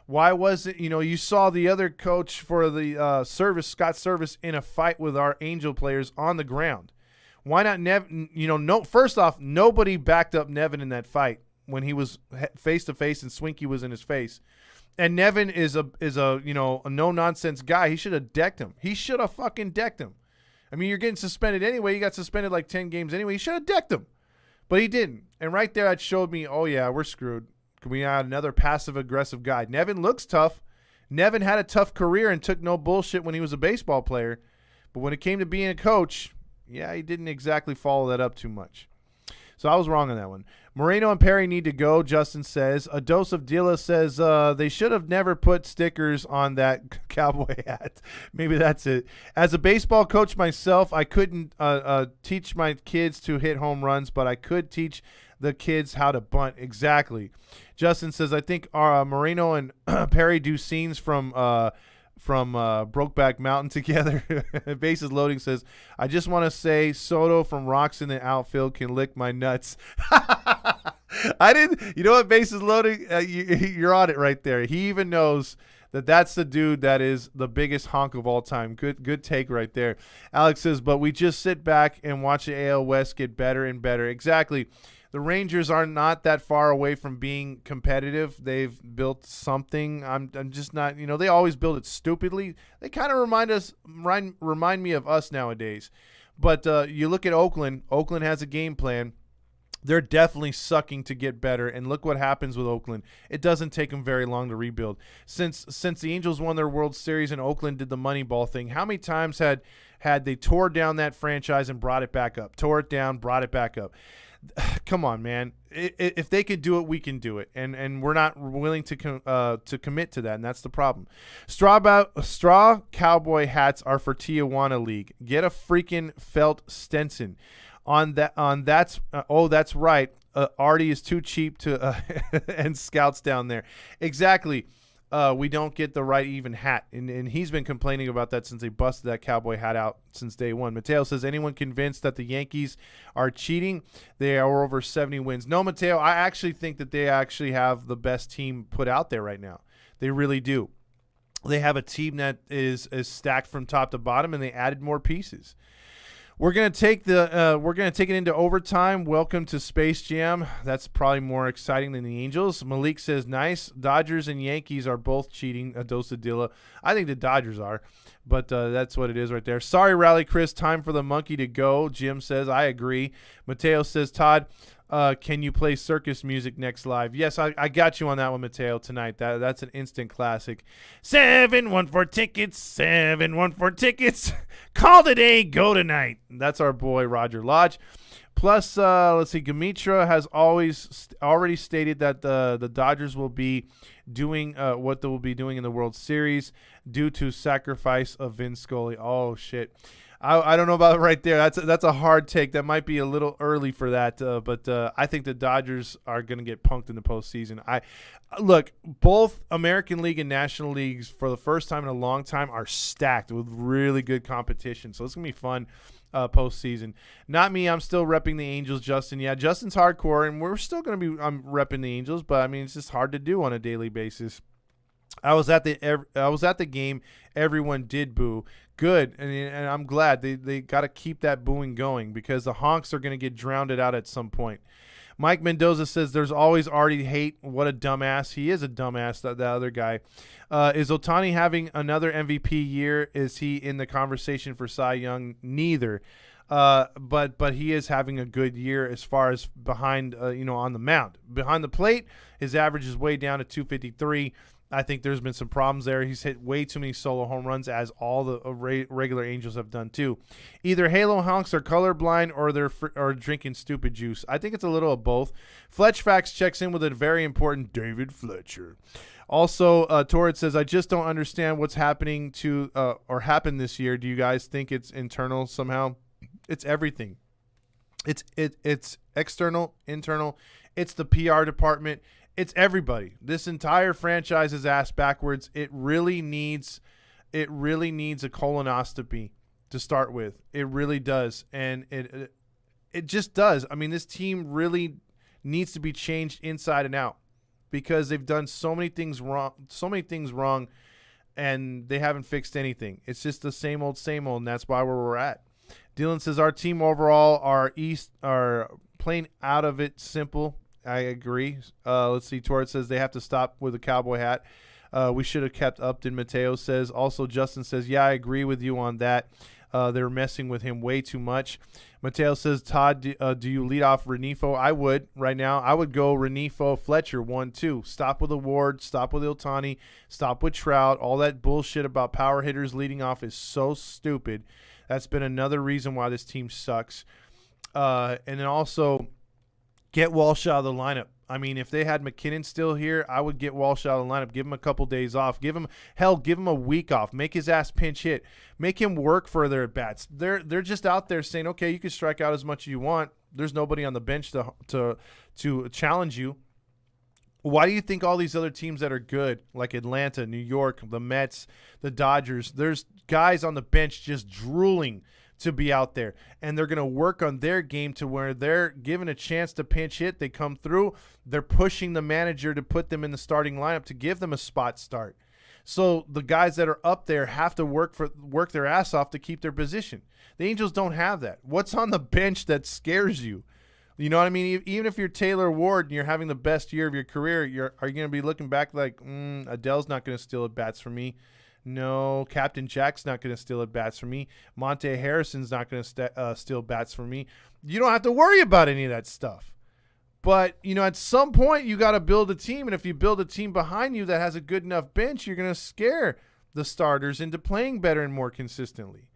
Why was it, you saw the other coach for the Scott Service, in a fight with our Angel players on the ground. Why not Nevin? First off, nobody backed up Nevin in that fight when he was face-to-face and Swinky was in his face. And Nevin is a no-nonsense guy. He should have decked him. He should have fucking decked him. I mean, you're getting suspended anyway. You got suspended like 10 games anyway. You should have decked him. But he didn't. And right there, that showed me, oh, yeah, we're screwed. We had another passive-aggressive guy. Nevin looks tough. Nevin had a tough career and took no bullshit when he was a baseball player. But when it came to being a coach, yeah, he didn't exactly follow that up too much. So I was wrong on that one. Moreno and Perry need to go, Justin says. A dose of Dilla says they should have never put stickers on that cowboy hat. Maybe that's it. As a baseball coach myself, I couldn't teach my kids to hit home runs, but I could teach the kids how to bunt. Exactly. Justin says, I think Moreno and Perry do scenes from Brokeback Mountain together. Bases Loading says, I just want to say Soto from Rocks in the Outfield can lick my nuts. I didn't. You know what, Bases Loading? You're on it right there. He even knows that that's the dude that is the biggest honk of all time. Good take right there. Alex says, but we just sit back and watch the AL West get better and better. Exactly. The Rangers are not that far away from being competitive. They've built something. I'm just not, they always build it stupidly. They kind of remind me of us nowadays. But you look at Oakland. Oakland has a game plan. They're definitely sucking to get better, and look what happens with Oakland. It doesn't take them very long to rebuild. Since the Angels won their World Series and Oakland did the Moneyball thing, how many times had they tore down that franchise and brought it back up? Tore it down, brought it back up. Come on, man. If they could do it, we can do it, and we're not willing to commit to that, and that's the problem. Straw cowboy hats are for Tijuana League. Get a freaking felt Stetson. That's right. Artie is too cheap to and scouts down there. Exactly. We don't get the right even hat. And he's been complaining about that since they busted that cowboy hat out since day one. Mateo says, anyone convinced that the Yankees are cheating? They are over 70 wins. No, Mateo, I actually think that they actually have the best team put out there right now. They really do. They have a team that is stacked from top to bottom, and they added more pieces. We're gonna take it into overtime. Welcome to Space Jam. That's probably more exciting than the Angels. Malik says, nice. Dodgers and Yankees are both cheating. A dose of Dilla. I think the Dodgers are, but that's what it is right there. Sorry, Rally Chris. Time for the monkey to go. Jim says, I agree. Mateo says, Todd, can you play circus music next live? Yes, I got you on that one, Mateo, tonight. That's an instant classic. 714 tickets. 714 tickets. Call today, go tonight. That's our boy Roger Lodge. Plus, let's see, Gamitra has already stated that the Dodgers will be doing what they will be doing in the World Series due to sacrifice of Vince Scully. Oh, shit. I don't know about it right there. That's a hard take. That might be a little early for that, but I think the Dodgers are going to get punked in the postseason. Look, both American League and National Leagues for the first time in a long time are stacked with really good competition. So it's going to be fun postseason. Not me. I'm still repping the Angels, Justin. Yeah, Justin's hardcore, and we're still going to be repping the Angels, but I mean it's just hard to do on a daily basis. I was at the game. Everyone did boo. Good, and I'm glad they got to keep that booing going because the honks are going to get drowned out at some point. Mike Mendoza says there's always Artie hate. What a dumbass. He is a dumbass, the other guy. Is Ohtani having another MVP year? Is he in the conversation for Cy Young? Neither. But he is having a good year as far as behind, on the mound. Behind the plate, his average is way down to 253. I think there's been some problems there. He's hit way too many solo home runs, as all the regular Angels have done too. Either Halo honks are colorblind or they're drinking stupid juice. I think it's a little of both. Fletch Facts checks in with a very important David Fletcher. Also, Torrid says, I just don't understand what's happening or happened this year. Do you guys think it's internal somehow? It's everything. It's external, internal. It's the PR department. It's everybody. This entire franchise is ass backwards. It really needs a colonoscopy to start with. It really does, and it just does. I mean, this team really needs to be changed inside and out because they've done so many things wrong, and they haven't fixed anything. It's just the same old, and that's why we're at. Dylan says our team overall are playing out of it simple. I agree. Let's see. Torrid says they have to stop with a cowboy hat. We should have kept Upton. Mateo says. Also, Justin says, yeah, I agree with you on that. They're messing with him way too much. Mateo says, Todd, do you lead off Renifo? I would right now. I would go Renifo, Fletcher, 1-2. Stop with Award. Stop with Iltani. Stop with Trout. All that bullshit about power hitters leading off is so stupid. That's been another reason why this team sucks. And then also get Walsh out of the lineup. I mean, if they had McKinnon still here, I would get Walsh out of the lineup. Give him a couple days off. Give him a week off. Make his ass pinch hit. Make him work for their at-bats. They're just out there saying, okay, you can strike out as much as you want. There's nobody on the bench to challenge you. Why do you think all these other teams that are good, like Atlanta, New York, the Mets, the Dodgers, there's guys on the bench just drooling to be out there, and they're going to work on their game to where they're given a chance to pinch hit. They come through. They're pushing the manager to put them in the starting lineup to give them a spot start. So the guys that are up there have to work their ass off to keep their position. The Angels don't have that. What's on the bench that scares you? You know what I mean? Even if you're Taylor Ward and you're having the best year of your career, are you going to be looking back like, Adele's not going to steal at bats from me? No, Captain Jack's not going to steal at bats from me. Monte Harrison's not going to steal bats from me. You don't have to worry about any of that stuff. But, at some point you got to build a team, and if you build a team behind you that has a good enough bench, you're going to scare the starters into playing better and more consistently.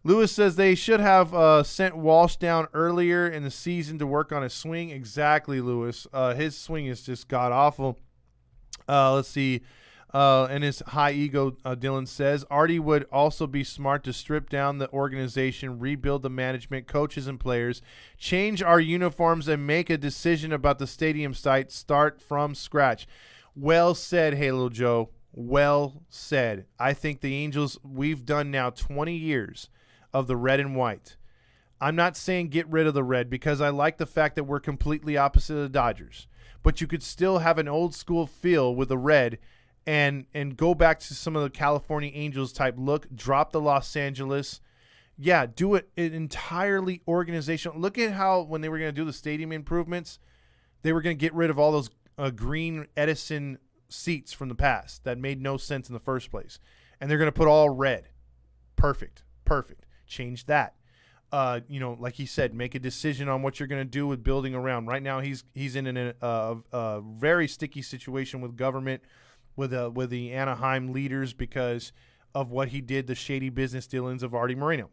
Lewis says they should have sent Walsh down earlier in the season to work on his swing. Exactly, Lewis. His swing is just god-awful. Let's see. And his high ego, Dylan says, Artie would also be smart to strip down the organization, rebuild the management, coaches, and players, change our uniforms, and make a decision about the stadium site. Start from scratch. Well said, Halo Joe. Well said. I think the Angels, we've done now 20 years of the red and white. I'm not saying get rid of the red because I like the fact that we're completely opposite of the Dodgers. But you could still have an old school feel with the red and go back to some of the California Angels type look, drop the Los Angeles. Yeah, do it entirely organizational. Look at how when they were going to do the stadium improvements, they were going to get rid of all those green Edison seats from the past that made no sense in the first place. And they're going to put all red. Perfect. Change that. Like he said, make a decision on what you're going to do with building around. Right now he's in a very sticky situation with government, with the Anaheim leaders because of what he did, the shady business dealings of Artie Moreno.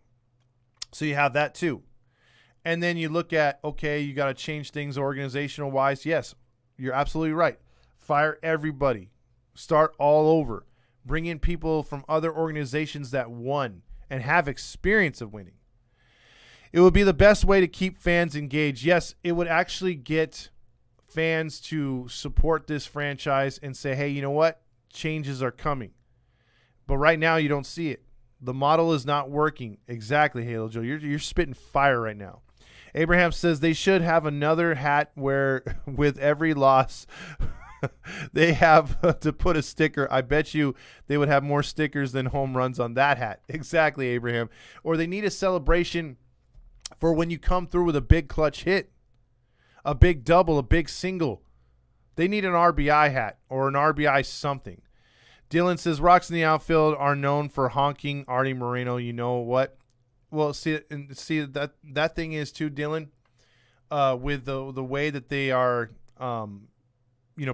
So you have that too. And then you look at, okay, you got to change things organizational-wise. Yes, you're absolutely right. Fire everybody. Start all over. Bring in people from other organizations that won and have experience of winning. It would be the best way to keep fans engaged. Yes, it would actually get fans to support this franchise and say, hey, you know what? Changes are coming. But right now you don't see it. The model is not working. Exactly, Halo Joe. You're spitting fire right now. Abraham says they should have another hat where with every loss they have to put a sticker. I bet you they would have more stickers than home runs on that hat. Exactly, Abraham. Or they need a celebration for when you come through with a big clutch hit. A big double, a big single. They need an RBI hat or an RBI something. Dylan says rocks in the outfield are known for honking Artie Moreno. You know what? Well, see that thing is too, Dylan, with the way that they are,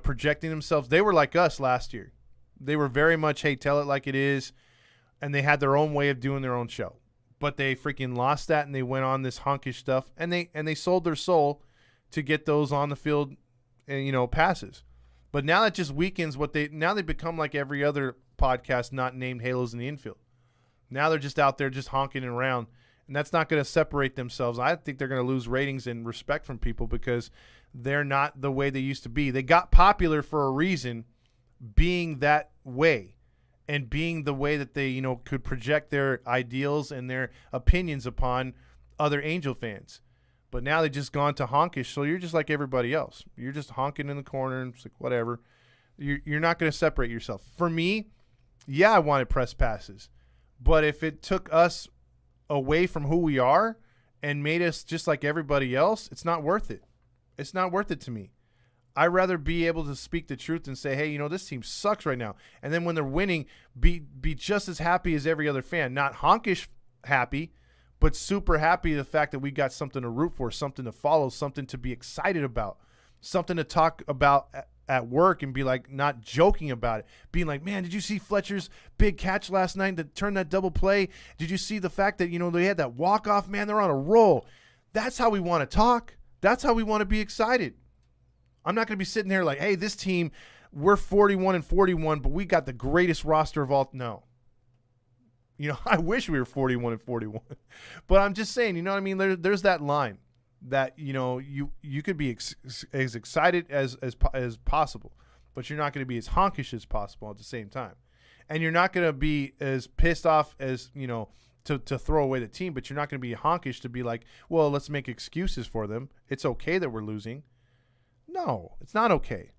projecting themselves. They were like us last year. They were very much, hey, tell it like it is, and they had their own way of doing their own show. But they freaking lost that, and they went on this honkish stuff, and they sold their soul to get those on the field, passes. But now that just weakens they become like every other podcast not named Halos in the Infield. Now they're just out there just honking around, and that's not going to separate themselves. I think they're going to lose ratings and respect from people because they're not the way they used to be. They got popular for a reason, being that way and being the way that they, could project their ideals and their opinions upon other Angel fans. But now they've just gone to honkish, so you're just like everybody else. You're just honking in the corner and it's like whatever. You're not going to separate yourself. For me, yeah, I wanted press passes. But if it took us away from who we are and made us just like everybody else, it's not worth it. It's not worth it to me. I'd rather be able to speak the truth and say, hey, this team sucks right now. And then when they're winning, be just as happy as every other fan. Not honkish happy, but super happy the fact that we got something to root for, something to follow, something to be excited about, something to talk about at work and be like not joking about it, being like, man, did you see Fletcher's big catch last night that turned that double play? Did you see the fact that, they had that walk-off? Man, they're on a roll. That's how we want to talk. That's how we want to be excited. I'm not going to be sitting there like, hey, this team, we're 41-41, but we got the greatest roster of all. No. I wish we were 41-41, but I'm just saying, you know what I mean? There's that line that, you could be as excited as possible, but you're not going to be as honkish as possible at the same time. And you're not going to be as pissed off as, to throw away the team, but you're not going to be honkish to be like, well, let's make excuses for them. It's okay that we're losing. No, it's not okay.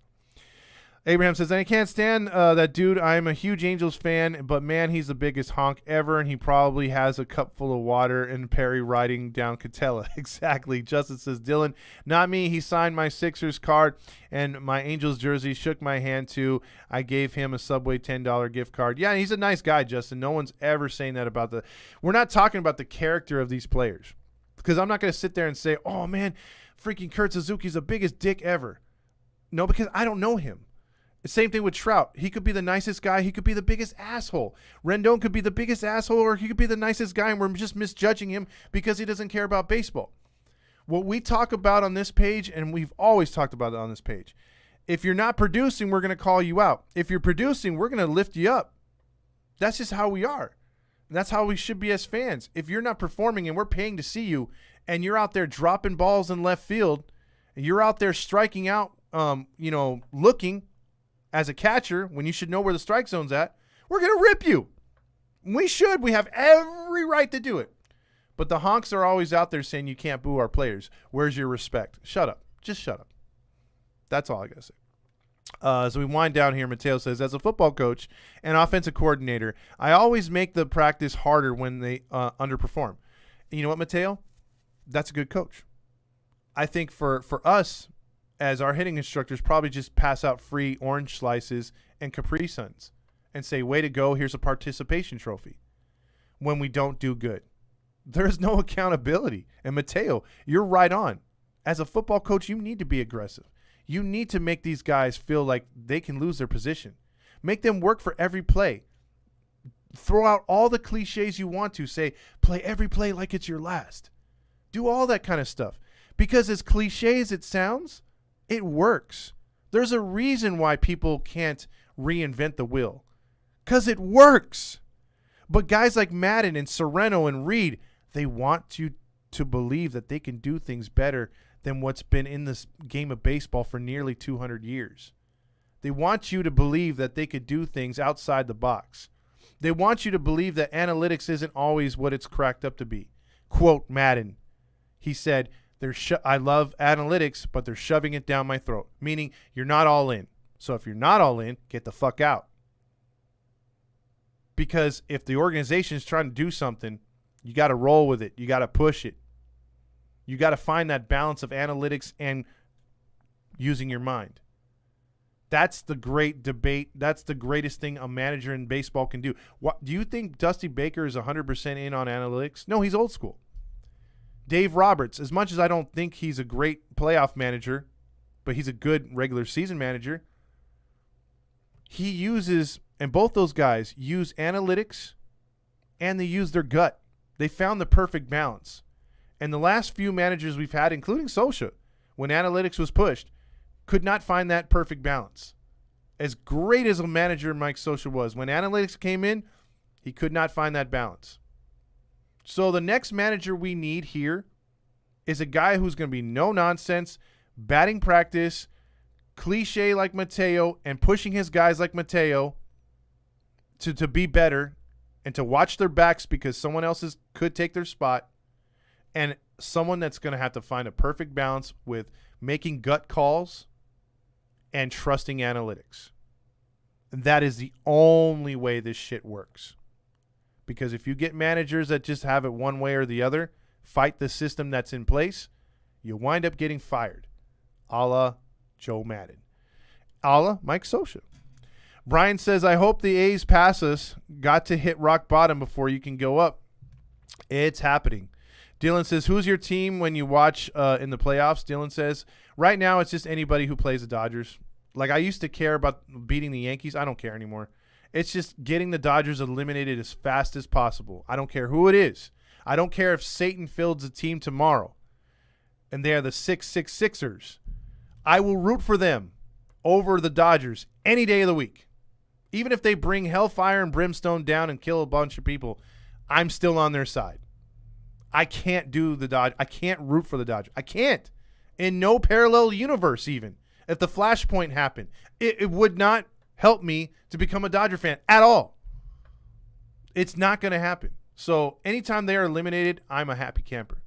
Abraham says, I can't stand that dude. I'm a huge Angels fan, but man, he's the biggest honk ever, and he probably has a cup full of water and Perry riding down Catella. Exactly. Justin says, Dylan, not me. He signed my Sixers card and my Angels jersey, shook my hand too. I gave him a Subway $10 gift card. Yeah, he's a nice guy, Justin. No one's ever saying that about we're not talking about the character of these players, because I'm not going to sit there and say, oh, man, freaking Kurt Suzuki's the biggest dick ever. No, because I don't know him. Same thing with Trout. He could be the nicest guy. He could be the biggest asshole. Rendon could be the biggest asshole, or he could be the nicest guy, and we're just misjudging him because he doesn't care about baseball. What we talk about on this page, and we've always talked about it on this page, if you're not producing, we're going to call you out. If you're producing, we're going to lift you up. That's just how we are. And that's how we should be as fans. If you're not performing and we're paying to see you, and you're out there dropping balls in left field, and you're out there striking out, looking as a catcher when you should know where the strike zone's at, we're going to rip you. We should. We have every right to do it. But the honks are always out there saying you can't boo our players. Where's your respect? Shut up. Just shut up. That's all I got to say. So we wind down here. Mateo says, as a football coach and offensive coordinator, I always make the practice harder when they underperform. And you know what, Mateo? That's a good coach. I think for us, as our hitting instructors, probably just pass out free orange slices and Capri Suns and say, way to go, here's a participation trophy when we don't do good. There's no accountability. And Mateo, you're right on. As a football coach, you need to be aggressive. You need to make these guys feel like they can lose their position. Make them work for every play. Throw out all the cliches you want to. Say, play every play like it's your last. Do all that kind of stuff. Because as cliche as it sounds, it works. There's a reason why people can't reinvent the wheel. Because it works. But guys like Madden and Serrano and Reed, they want you to believe that they can do things better than what's been in this game of baseball for nearly 200 years. They want you to believe that they could do things outside the box. They want you to believe that analytics isn't always what it's cracked up to be. Quote Madden. He said, I love analytics, but they're shoving it down my throat, meaning you're not all in. So if you're not all in, get the fuck out. Because if the organization is trying to do something, you got to roll with it. You got to push it. You got to find that balance of analytics and using your mind. That's the great debate. That's the greatest thing a manager in baseball can do. What, do you think Dusty Baker is 100% in on analytics? No, he's old school. Dave Roberts, as much as I don't think he's a great playoff manager, but he's a good regular season manager, he uses, and both those guys use analytics and they use their gut. They found the perfect balance. And the last few managers we've had, including Socha, when analytics was pushed, could not find that perfect balance. As great as a manager Mike Socha was, when analytics came in, he could not find that balance. So the next manager we need here is a guy who's going to be no nonsense, batting practice, cliche like Mateo, and pushing his guys like Mateo to be better and to watch their backs because someone else could take their spot, and someone that's going to have to find a perfect balance with making gut calls and trusting analytics. And that is the only way this shit works. Because if you get managers that just have it one way or the other, fight the system that's in place, you wind up getting fired. A la Joe Madden. A la Mike Socha. Brian says, I hope the A's pass us. Got to hit rock bottom before you can go up. It's happening. Dylan says, who's your team when you watch in the playoffs? Dylan says, right now it's just anybody who plays the Dodgers. Like, I used to care about beating the Yankees. I don't care anymore. It's just getting the Dodgers eliminated as fast as possible. I don't care who it is. I don't care if Satan fields a team tomorrow and they are the 666ers. I will root for them over the Dodgers any day of the week. Even if they bring hellfire and brimstone down and kill a bunch of people, I'm still on their side. I can't do the Dodgers. I can't root for the Dodgers. I can't. In no parallel universe even. If the Flashpoint happened, it would not help me to become a Dodger fan at all. It's not going to happen. So anytime they are eliminated, I'm a happy camper.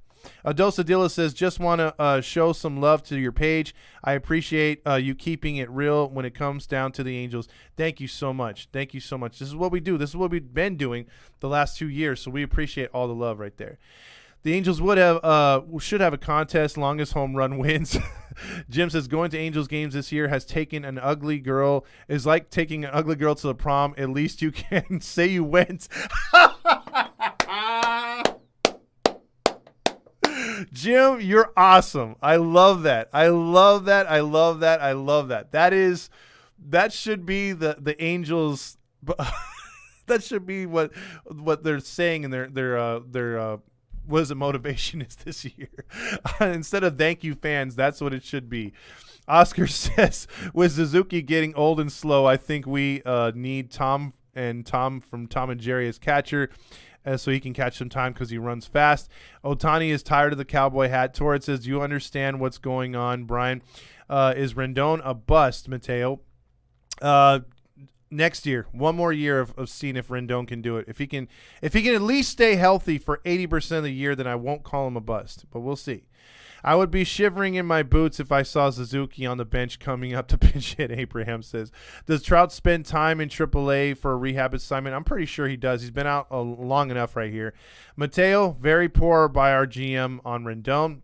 Dosadilla says, just want to show some love to your page. I appreciate you keeping it real when it comes down to the Angels. Thank you so much. Thank you so much. This is what we do. This is what we've been doing the last 2 years, so we appreciate all the love right there. The Angels should have a contest. Longest home run wins. Jim says, going to Angels games this year is like taking an ugly girl to the prom. At least you can say you went. Jim, you're awesome. I love that. I love that. I love that. I love that. That should be the Angels. That should be what they're saying in their what is the motivation is this year. Instead of thank you fans, that's what it should be. Oscar says, with Suzuki getting old and slow, I think we need Tom from Tom and Jerry as catcher. So he can catch some time because he runs fast. Otani is tired of the cowboy hat. Torres says, do you understand what's going on, Brian? Is Rendon a bust, Mateo? Next year, one more year of seeing if Rendon can do it. If he can at least stay healthy for 80% of the year, then I won't call him a bust. But we'll see. I would be shivering in my boots if I saw Suzuki on the bench coming up to pinch hit, Abraham says. Does Trout spend time in AAA for a rehab assignment? I'm pretty sure he does. He's been out long enough right here. Mateo, very poor by our GM on Rendon.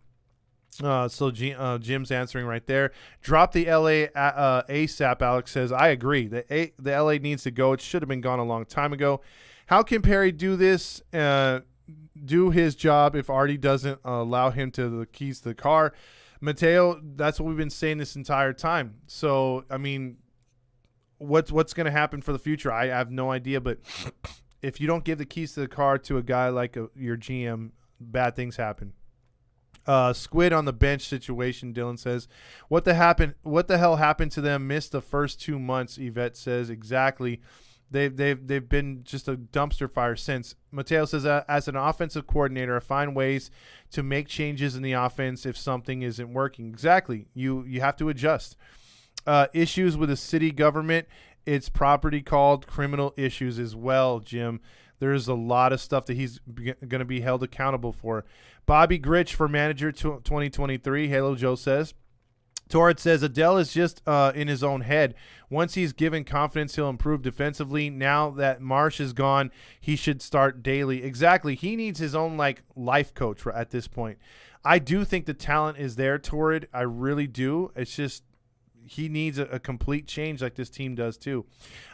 Jim's answering right there. Drop the LA ASAP, Alex says. I agree. The LA needs to go. It should have been gone a long time ago. How can Perry do this? Do his job if Artie doesn't allow him to the keys to the car. Mateo, that's what we've been saying this entire time. So, I mean, what's going to happen for the future? I have no idea, but if you don't give the keys to the car to a guy like your GM, bad things happen. Squid on the bench situation, Dylan says. What the hell happened to them? Missed the first 2 months, Yvette says. Exactly. They've been just a dumpster fire since. Mateo says, as an offensive coordinator, I find ways to make changes in the offense if something isn't working. Exactly. You have to adjust. Issues with the city government, it's property called criminal issues as well, Jim. There's a lot of stuff that he's going to be held accountable for. Bobby Grich for manager 2023. Halo Joe says. Torres says Adele is just in his own head. Once he's given confidence, he'll improve defensively. Now that Marsh is gone, he should start daily. Exactly. He needs his own life coach at this point. I do think the talent is there, Torres. I really do. It's just he needs a complete change like this team does too.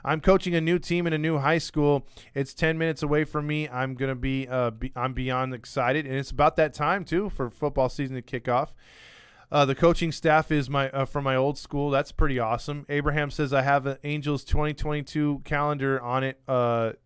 I'm coaching a new team in a new high school. It's 10 minutes away from me. I'm going to be I'm beyond excited, and it's about that time too for football season to kick off. The coaching staff is from my old school. That's pretty awesome. Abraham says, I have an Angels 2022 calendar on it.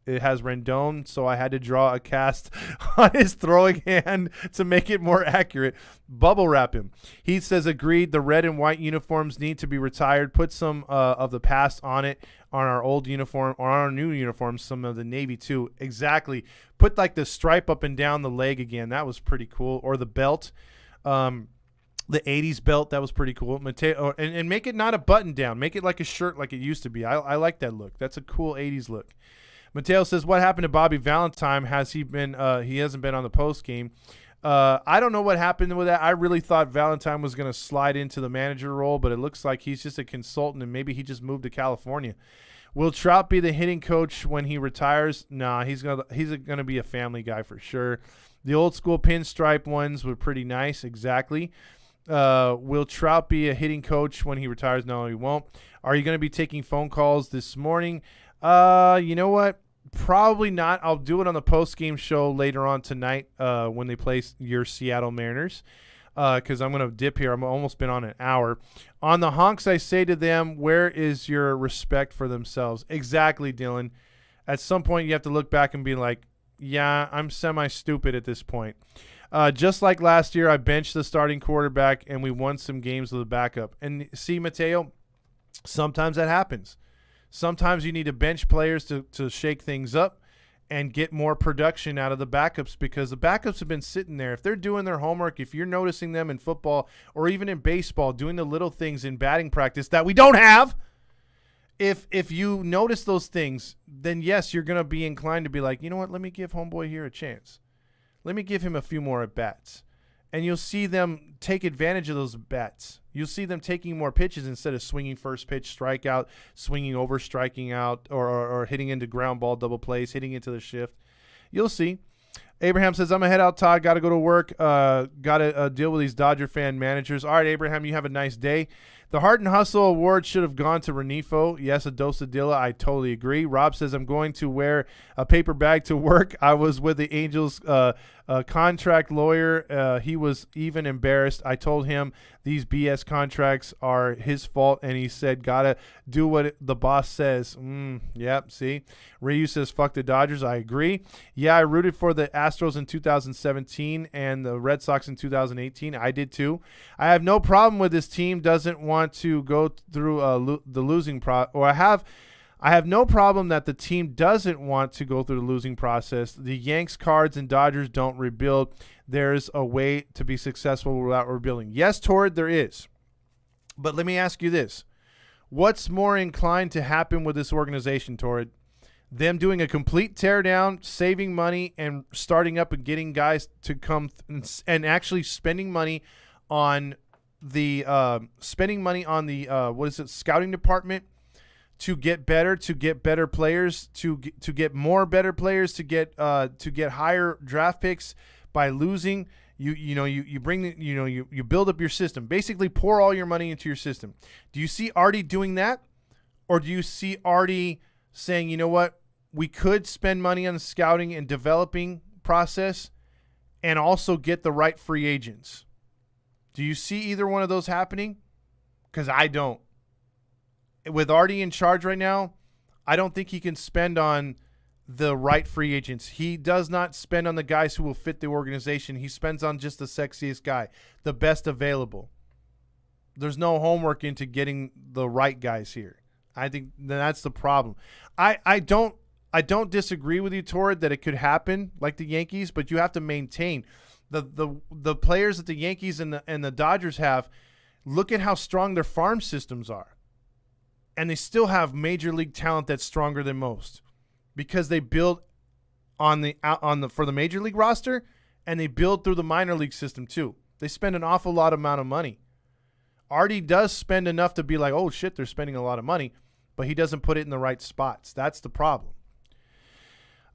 It has Rendon, so I had to draw a cast on his throwing hand to make it more accurate. Bubble wrap him. He says, agreed. The red and white uniforms need to be retired. Put some of the past on it, on our old uniform, or on our new uniforms, some of the Navy too. Exactly. Put the stripe up and down the leg again. That was pretty cool. Or the belt. The 80s belt, that was pretty cool. Mateo, and make it not a button down. Make it like a shirt like it used to be. I like that look. That's a cool 80s look. Mateo says, what happened to Bobby Valentine? Has he been he hasn't been on the post game. I don't know what happened with that. I really thought Valentine was going to slide into the manager role, but it looks like he's just a consultant and maybe he just moved to California. Will Trout be the hitting coach when he retires? Nah, he's gonna be a family guy for sure. The old school pinstripe ones were pretty nice. Exactly. Will Trout be a hitting coach when he retires? No, he won't. Are you going to be taking phone calls this morning? You know what? Probably not. I'll do it on the post-game show later on tonight when they play your Seattle Mariners, because I'm going to dip here. I'm almost been on an hour. On the Honks, I say to them, where is your respect for themselves? Exactly, Dylan. At some point, you have to look back and be like, yeah, I'm semi-stupid at this point. Just like last year, I benched the starting quarterback, and we won some games with a backup. And see, Mateo, sometimes that happens. Sometimes you need to bench players to shake things up and get more production out of the backups, because the backups have been sitting there. If they're doing their homework, if you're noticing them in football or even in baseball, doing the little things in batting practice that we don't have, if you notice those things, then yes, you're going to be inclined to be like, you know what, let me give homeboy here a chance. Let me give him a few more at-bats. And you'll see them take advantage of those bats. You'll see them taking more pitches instead of swinging first pitch, strikeout, swinging over, striking out, or hitting into ground ball double plays, hitting into the shift. You'll see. Abraham says, I'm going to head out, Todd. Got to go to work. Got to deal with these Dodger fan managers. All right, Abraham, you have a nice day. The Heart and Hustle Award should have gone to Renifo. Yes, a dosadilla. I totally agree. Rob says, I'm going to wear a paper bag to work. I was with the Angels contract lawyer. He was even embarrassed. I told him these BS contracts are his fault, and he said, gotta do what the boss says. Yep, see? Ryu says, fuck the Dodgers. I agree. Yeah, I rooted for the Astros in 2017 and the Red Sox in 2018. I did too. I have no problem with this team doesn't want to go through the losing I have no problem that the team doesn't want to go through the losing process. The Yanks, Cards, and Dodgers don't rebuild. There's a way to be successful without rebuilding. Yes, Torrid, there is. But let me ask you this. What's more inclined to happen with this organization, Torrid? Them doing a complete teardown, saving money, and starting up and getting guys to come and actually spending money on the scouting department to get better players, to get more better players, to get higher draft picks by losing. You build up your system. Basically, pour all your money into your system. Do you see Artie doing that, or do you see Artie saying, you know what, we could spend money on the scouting and developing process, and also get the right free agents? Do you see either one of those happening? Because I don't. With Artie in charge right now, I don't think he can spend on the right free agents. He does not spend on the guys who will fit the organization. He spends on just the sexiest guy, the best available. There's no homework into getting the right guys here. I think that's the problem. I don't disagree with you, Torrid, that it could happen like the Yankees, but you have to maintain the players that the Yankees and the Dodgers have. Look at how strong their farm systems are. And they still have major league talent that's stronger than most, because they build for the major league roster, and they build through the minor league system too. They spend an awful lot amount of money. Artie does spend enough to be like, oh shit, they're spending a lot of money, but he doesn't put it in the right spots. That's the problem.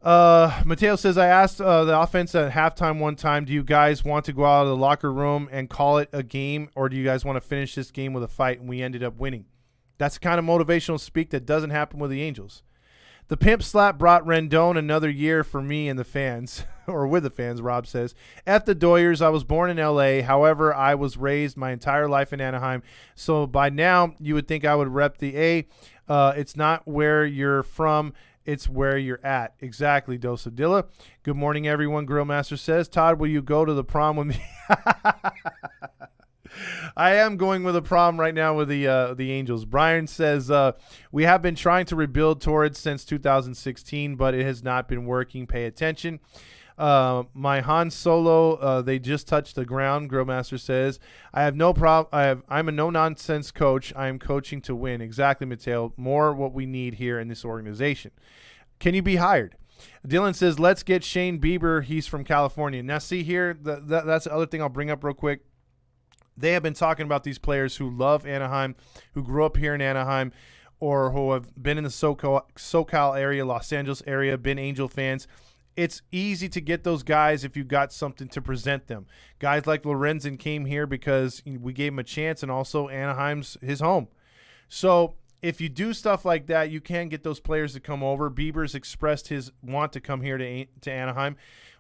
Mateo says, I asked the offense at halftime one time, do you guys want to go out of the locker room and call it a game, or do you guys want to finish this game with a fight? And we ended up winning. That's the kind of motivational speak that doesn't happen with the Angels. The pimp slap brought Rendon another year for me and the fans, or with the fans, Rob says. F the Doyers. I was born in L.A. However, I was raised my entire life in Anaheim. So by now, you would think I would rep the A. It's not where you're from. It's where you're at. Exactly, Dosadilla. Good morning, everyone. Grillmaster says, Todd, will you go to the prom with me? I am going with a prom right now with the Angels. Brian says, we have been trying to rebuild Torrid since 2016, but it has not been working. Pay attention. My Han Solo, they just touched the ground, Grillmaster says. I have no problem. I'm a no-nonsense coach. I am coaching to win. Exactly, Mateo. More what we need here in this organization. Can you be hired? Dylan says, let's get Shane Bieber. He's from California. Now, see here, that's the other thing I'll bring up real quick. They have been talking about these players who love Anaheim, who grew up here in Anaheim, or who have been in the SoCal area, Los Angeles area, been Angel fans. It's easy to get those guys if you got something to present them. Guys like Lorenzen came here because we gave him a chance, and also Anaheim's his home. So if you do stuff like that, you can get those players to come over. Bieber's expressed his want to come here to Anaheim.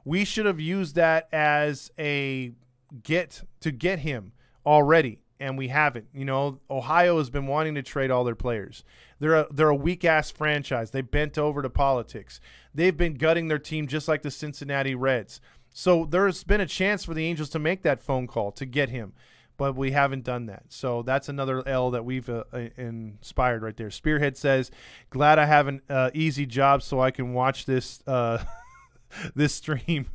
We should have used that as a get him already, and we haven't. You know, Ohio has been wanting to trade all their players. They're a weak-ass franchise. They bent over to politics. They've been gutting their team just like the Cincinnati Reds. So there's been a chance for the Angels to make that phone call to get him, but we haven't done that. So that's another L that we've inspired right there. Spearhead says, glad I have an easy job so I can watch this this stream.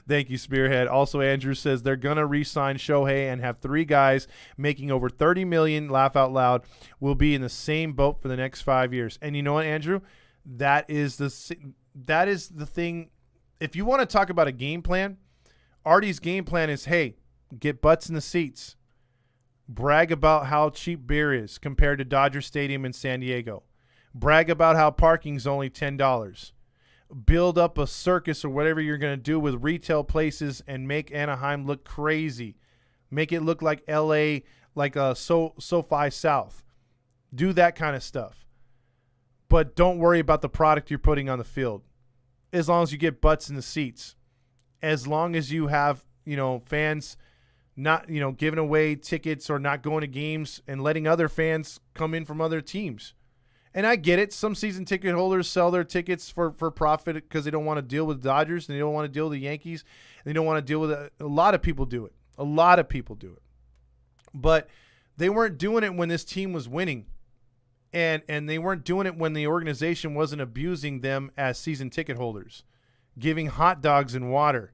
Thank you, Spearhead. Also, Andrew says they're going to re-sign Shohei and have 3 guys making over $30 million, laugh out loud, will be in the same boat for the next 5 years. And you know what, Andrew? That is the thing. If you want to talk about a game plan, Artie's game plan is, hey, get butts in the seats. Brag about how cheap beer is compared to Dodger Stadium in San Diego. Brag about how parking's only $10. Build up a circus or whatever you're going to do with retail places and make Anaheim look crazy. Make it look like L.A., like SoFi South. Do that kind of stuff. But don't worry about the product you're putting on the field. As long as you get butts in the seats. As long as you have, fans not, giving away tickets or not going to games and letting other fans come in from other teams. And I get it. Some season ticket holders sell their tickets for profit because they don't want to deal with Dodgers and they don't want to deal with the Yankees. And they don't want to deal with it. A lot of people do it. But they weren't doing it when this team was winning. And they weren't doing it when the organization wasn't abusing them as season ticket holders, giving hot dogs and water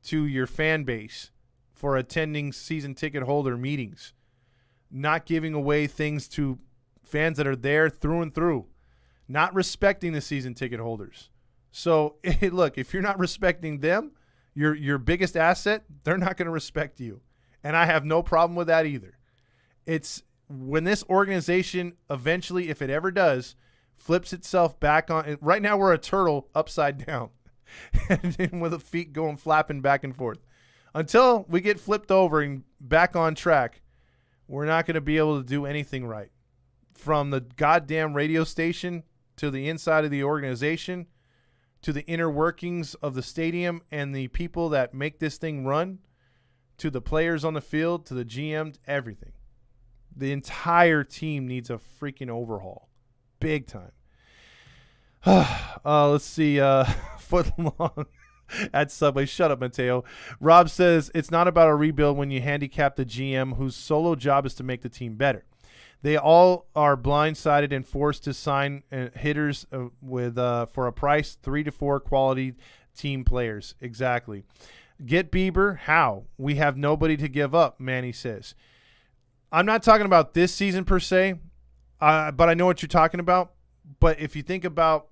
to your fan base for attending season ticket holder meetings, not giving away things to fans that are there through and through, not respecting the season ticket holders. So, look, if you're not respecting them, your biggest asset, they're not going to respect you. And I have no problem with that either. It's when this organization eventually, if it ever does, flips itself back on. Right now we're a turtle upside down and with the feet going flapping back and forth. Until we get flipped over and back on track, we're not going to be able to do anything right. From the goddamn radio station to the inside of the organization to the inner workings of the stadium and the people that make this thing run to the players on the field to the GM, everything. The entire team needs a freaking overhaul. Big time. Let's see. Foot long at Subway. Shut up, Mateo. Rob says it's not about a rebuild when you handicap the GM whose solo job is to make the team better. They all are blindsided and forced to sign hitters with for a price, 3 to 4 quality team players. Exactly. Get Bieber? How? We have nobody to give up, Manny says. I'm not talking about this season per se, but I know what you're talking about. But if you think about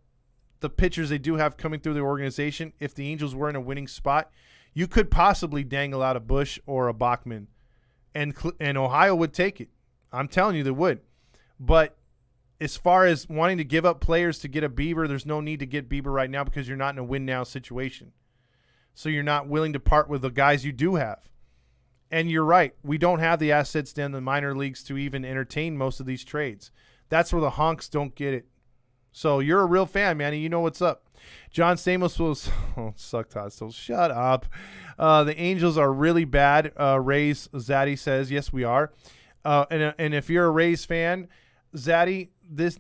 the pitchers they do have coming through the organization, if the Angels were in a winning spot, you could possibly dangle out a Bush or a Bachman, and Ohio would take it. I'm telling you they would. But as far as wanting to give up players to get a Bieber, there's no need to get Bieber right now because you're not in a win-now situation. So you're not willing to part with the guys you do have. And you're right. We don't have the assets down the minor leagues to even entertain most of these trades. That's where the honks don't get it. So you're a real fan, Manny. You know what's up. John Stamos was suck Todd. So shut up. The Angels are really bad. Rays Zaddy says, yes, we are. And if you're a Rays fan, Zaddy,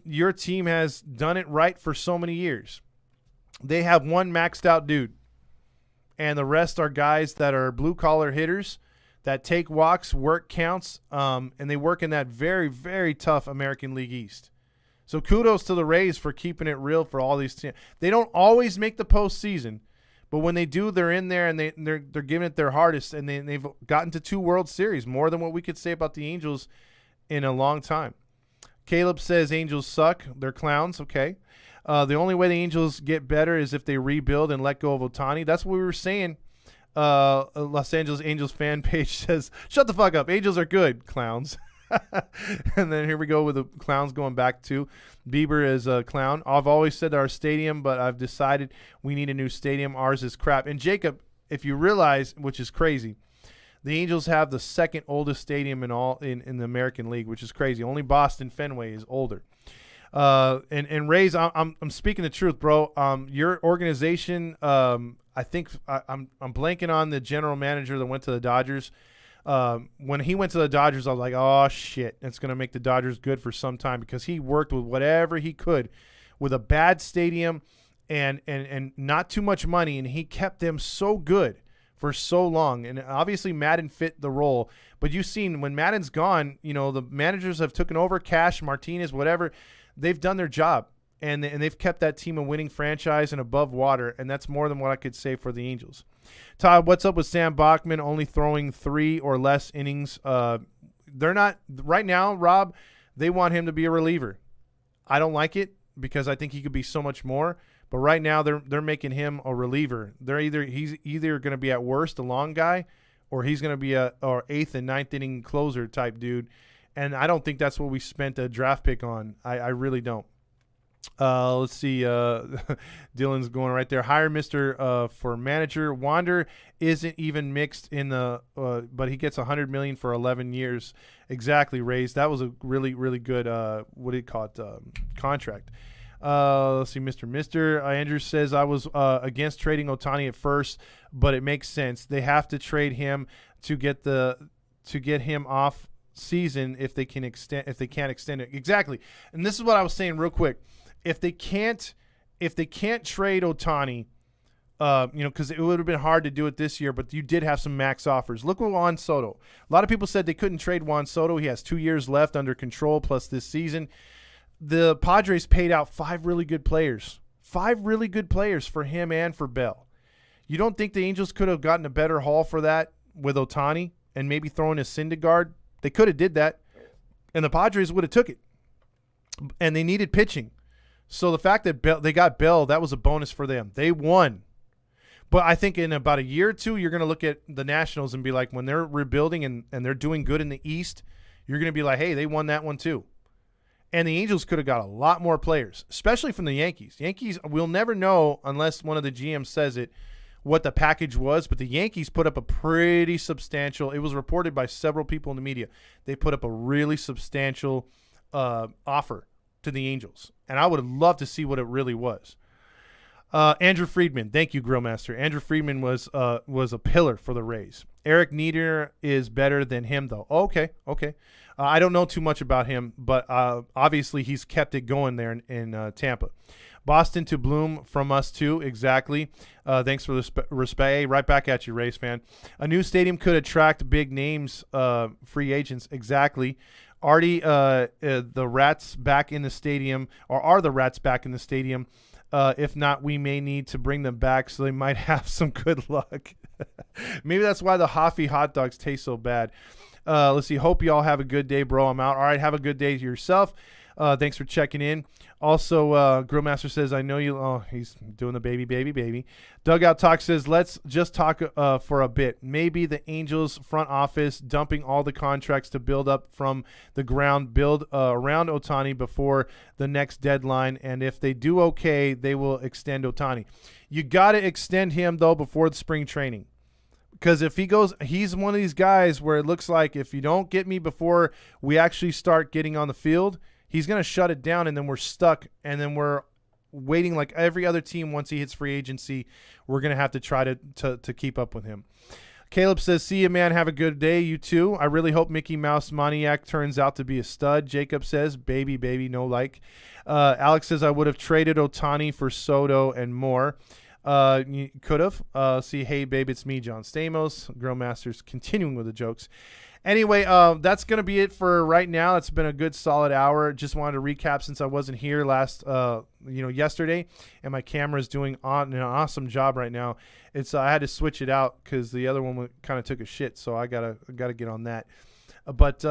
your team has done it right for so many years. They have one maxed out dude, and the rest are guys that are blue collar hitters that take walks, work counts, and they work in that very, very tough American League East. So kudos to the Rays for keeping it real for all these teams. They don't always make the postseason, but when they do, they're in there and they're giving it their hardest, and they've gotten to 2 World Series, more than what we could say about the Angels in a long time. Caleb says Angels suck. They're clowns. Okay. The only way the Angels get better is if they rebuild and let go of Ohtani. That's what we were saying. Los Angeles Angels fan page says, shut the fuck up. Angels are good, clowns. And then here we go with the clowns going back to Bieber is a clown. I've always said our stadium, but I've decided we need a new stadium. Ours is crap. And Jacob, if you realize, which is crazy, The Angels have the second oldest stadium in the American League, which is crazy. Only Boston Fenway is older. And Rays, I'm speaking the truth, bro. Your organization, I think I'm blanking on the general manager that went to the Dodgers. When he went to the Dodgers, I was like, oh shit, it's gonna make the Dodgers good for some time, because he worked with whatever he could with a bad stadium and not too much money, and he kept them so good for so long. And obviously Madden fit the role, but you've seen when Madden's gone, the managers have taken over, Cash, Martinez, whatever. They've done their job, and they've kept that team a winning franchise and above water, and that's more than what I could say for the Angels. Todd, what's up with Sam Bachman only throwing 3 or less innings? They're not – right now, Rob, they want him to be a reliever. I don't like it because I think he could be so much more. But right now they're making him a reliever. He's either going to be at worst a long guy, or he's going to be a 8th and 9th inning closer type dude. And I don't think that's what we spent a draft pick on. I really don't. Let's see. Dylan's going right there. Hire Mr. For manager. Wander isn't even mixed in the but he gets $100 million for 11 years. Exactly, Rays. That was a really, really good what do you call it? Contract. Let's see, Mr. Andrew says, I was against trading Ohtani at first, but it makes sense. They have to trade him to get him off season if they can't extend it. Exactly. And this is what I was saying real quick. If they can't trade Ohtani, because it would have been hard to do it this year, but you did have some max offers. Look at Juan Soto. A lot of people said they couldn't trade Juan Soto. He has 2 years left under control plus this season. The Padres paid out 5 really good players for him and for Bell. You don't think the Angels could have gotten a better haul for that with Ohtani and maybe throwing a Syndergaard? They could have did that, and the Padres would have took it. And they needed pitching. So the fact that they got Bell, that was a bonus for them. They won. But I think in about a year or two, you're going to look at the Nationals and be like, when they're rebuilding and they're doing good in the East, you're going to be like, hey, they won that one too. And the Angels could have got a lot more players, especially from the Yankees. Yankees, we'll never know unless one of the GMs says it, what the package was. But the Yankees put up a pretty substantial – it was reported by several people in the media. They put up a really substantial offer to the Angels. And I would have loved to see what it really was. Andrew Friedman. Thank you, Grillmaster. Andrew Friedman was a pillar for the Rays. Eric Nieder is better than him, though. Okay. I don't know too much about him, but obviously he's kept it going there in Tampa. Boston to Bloom from us, too. Exactly. Thanks for the respect. Hey, right back at you, Rays fan. A new stadium could attract big names, free agents. Exactly. Artie, the Rats back in the stadium, or are the Rats back in the stadium? If not, we may need to bring them back, so they might have some good luck. Maybe that's why the Hoffy hot dogs taste so bad. Let's see. Hope you all have a good day, bro. I'm out. All right, have a good day yourself. Thanks for checking in. Also, Grillmaster says, I know you. Oh, he's doing the baby. Dugout Talk says, let's just talk for a bit. Maybe the Angels front office dumping all the contracts to build up from the ground, build around Ohtani before the next deadline. And if they do okay, they will extend Ohtani. You got to extend him, though, before the spring training. Because if he goes, he's one of these guys where it looks like if you don't get me before we actually start getting on the field, he's going to shut it down, and then we're stuck, and then we're waiting like every other team. Once he hits free agency, we're going to have to try to keep up with him. Caleb says, see you, man. Have a good day. You too. I really hope Mickey Mouse Moniac turns out to be a stud. Jacob says, baby, no like. Alex says, I would have traded Ohtani for Soto and more. You could have. See, hey, babe, it's me, John Stamos. Grillmasters continuing with the jokes. Anyway, that's going to be it for right now. It's been a good solid hour. Just wanted to recap since I wasn't here yesterday, and my camera is doing an awesome job right now. I had to switch it out because the other one kind of took a shit, so I gotta get on that. But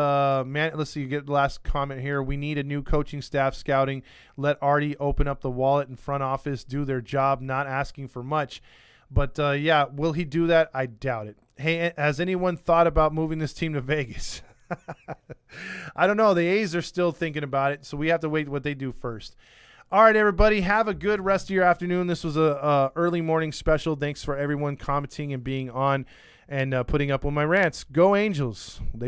man, let's see. You get the last comment here. We need a new coaching staff scouting. Let Artie open up the wallet and front office, do their job. Not asking for much, but yeah, will he do that? I doubt it. Hey, has anyone thought about moving this team to Vegas? I don't know. The A's are still thinking about it, so we have to wait what they do first. All right, everybody, have a good rest of your afternoon. This was a early morning special. Thanks for everyone commenting and being on. and putting up with my rants. Go Angels. They do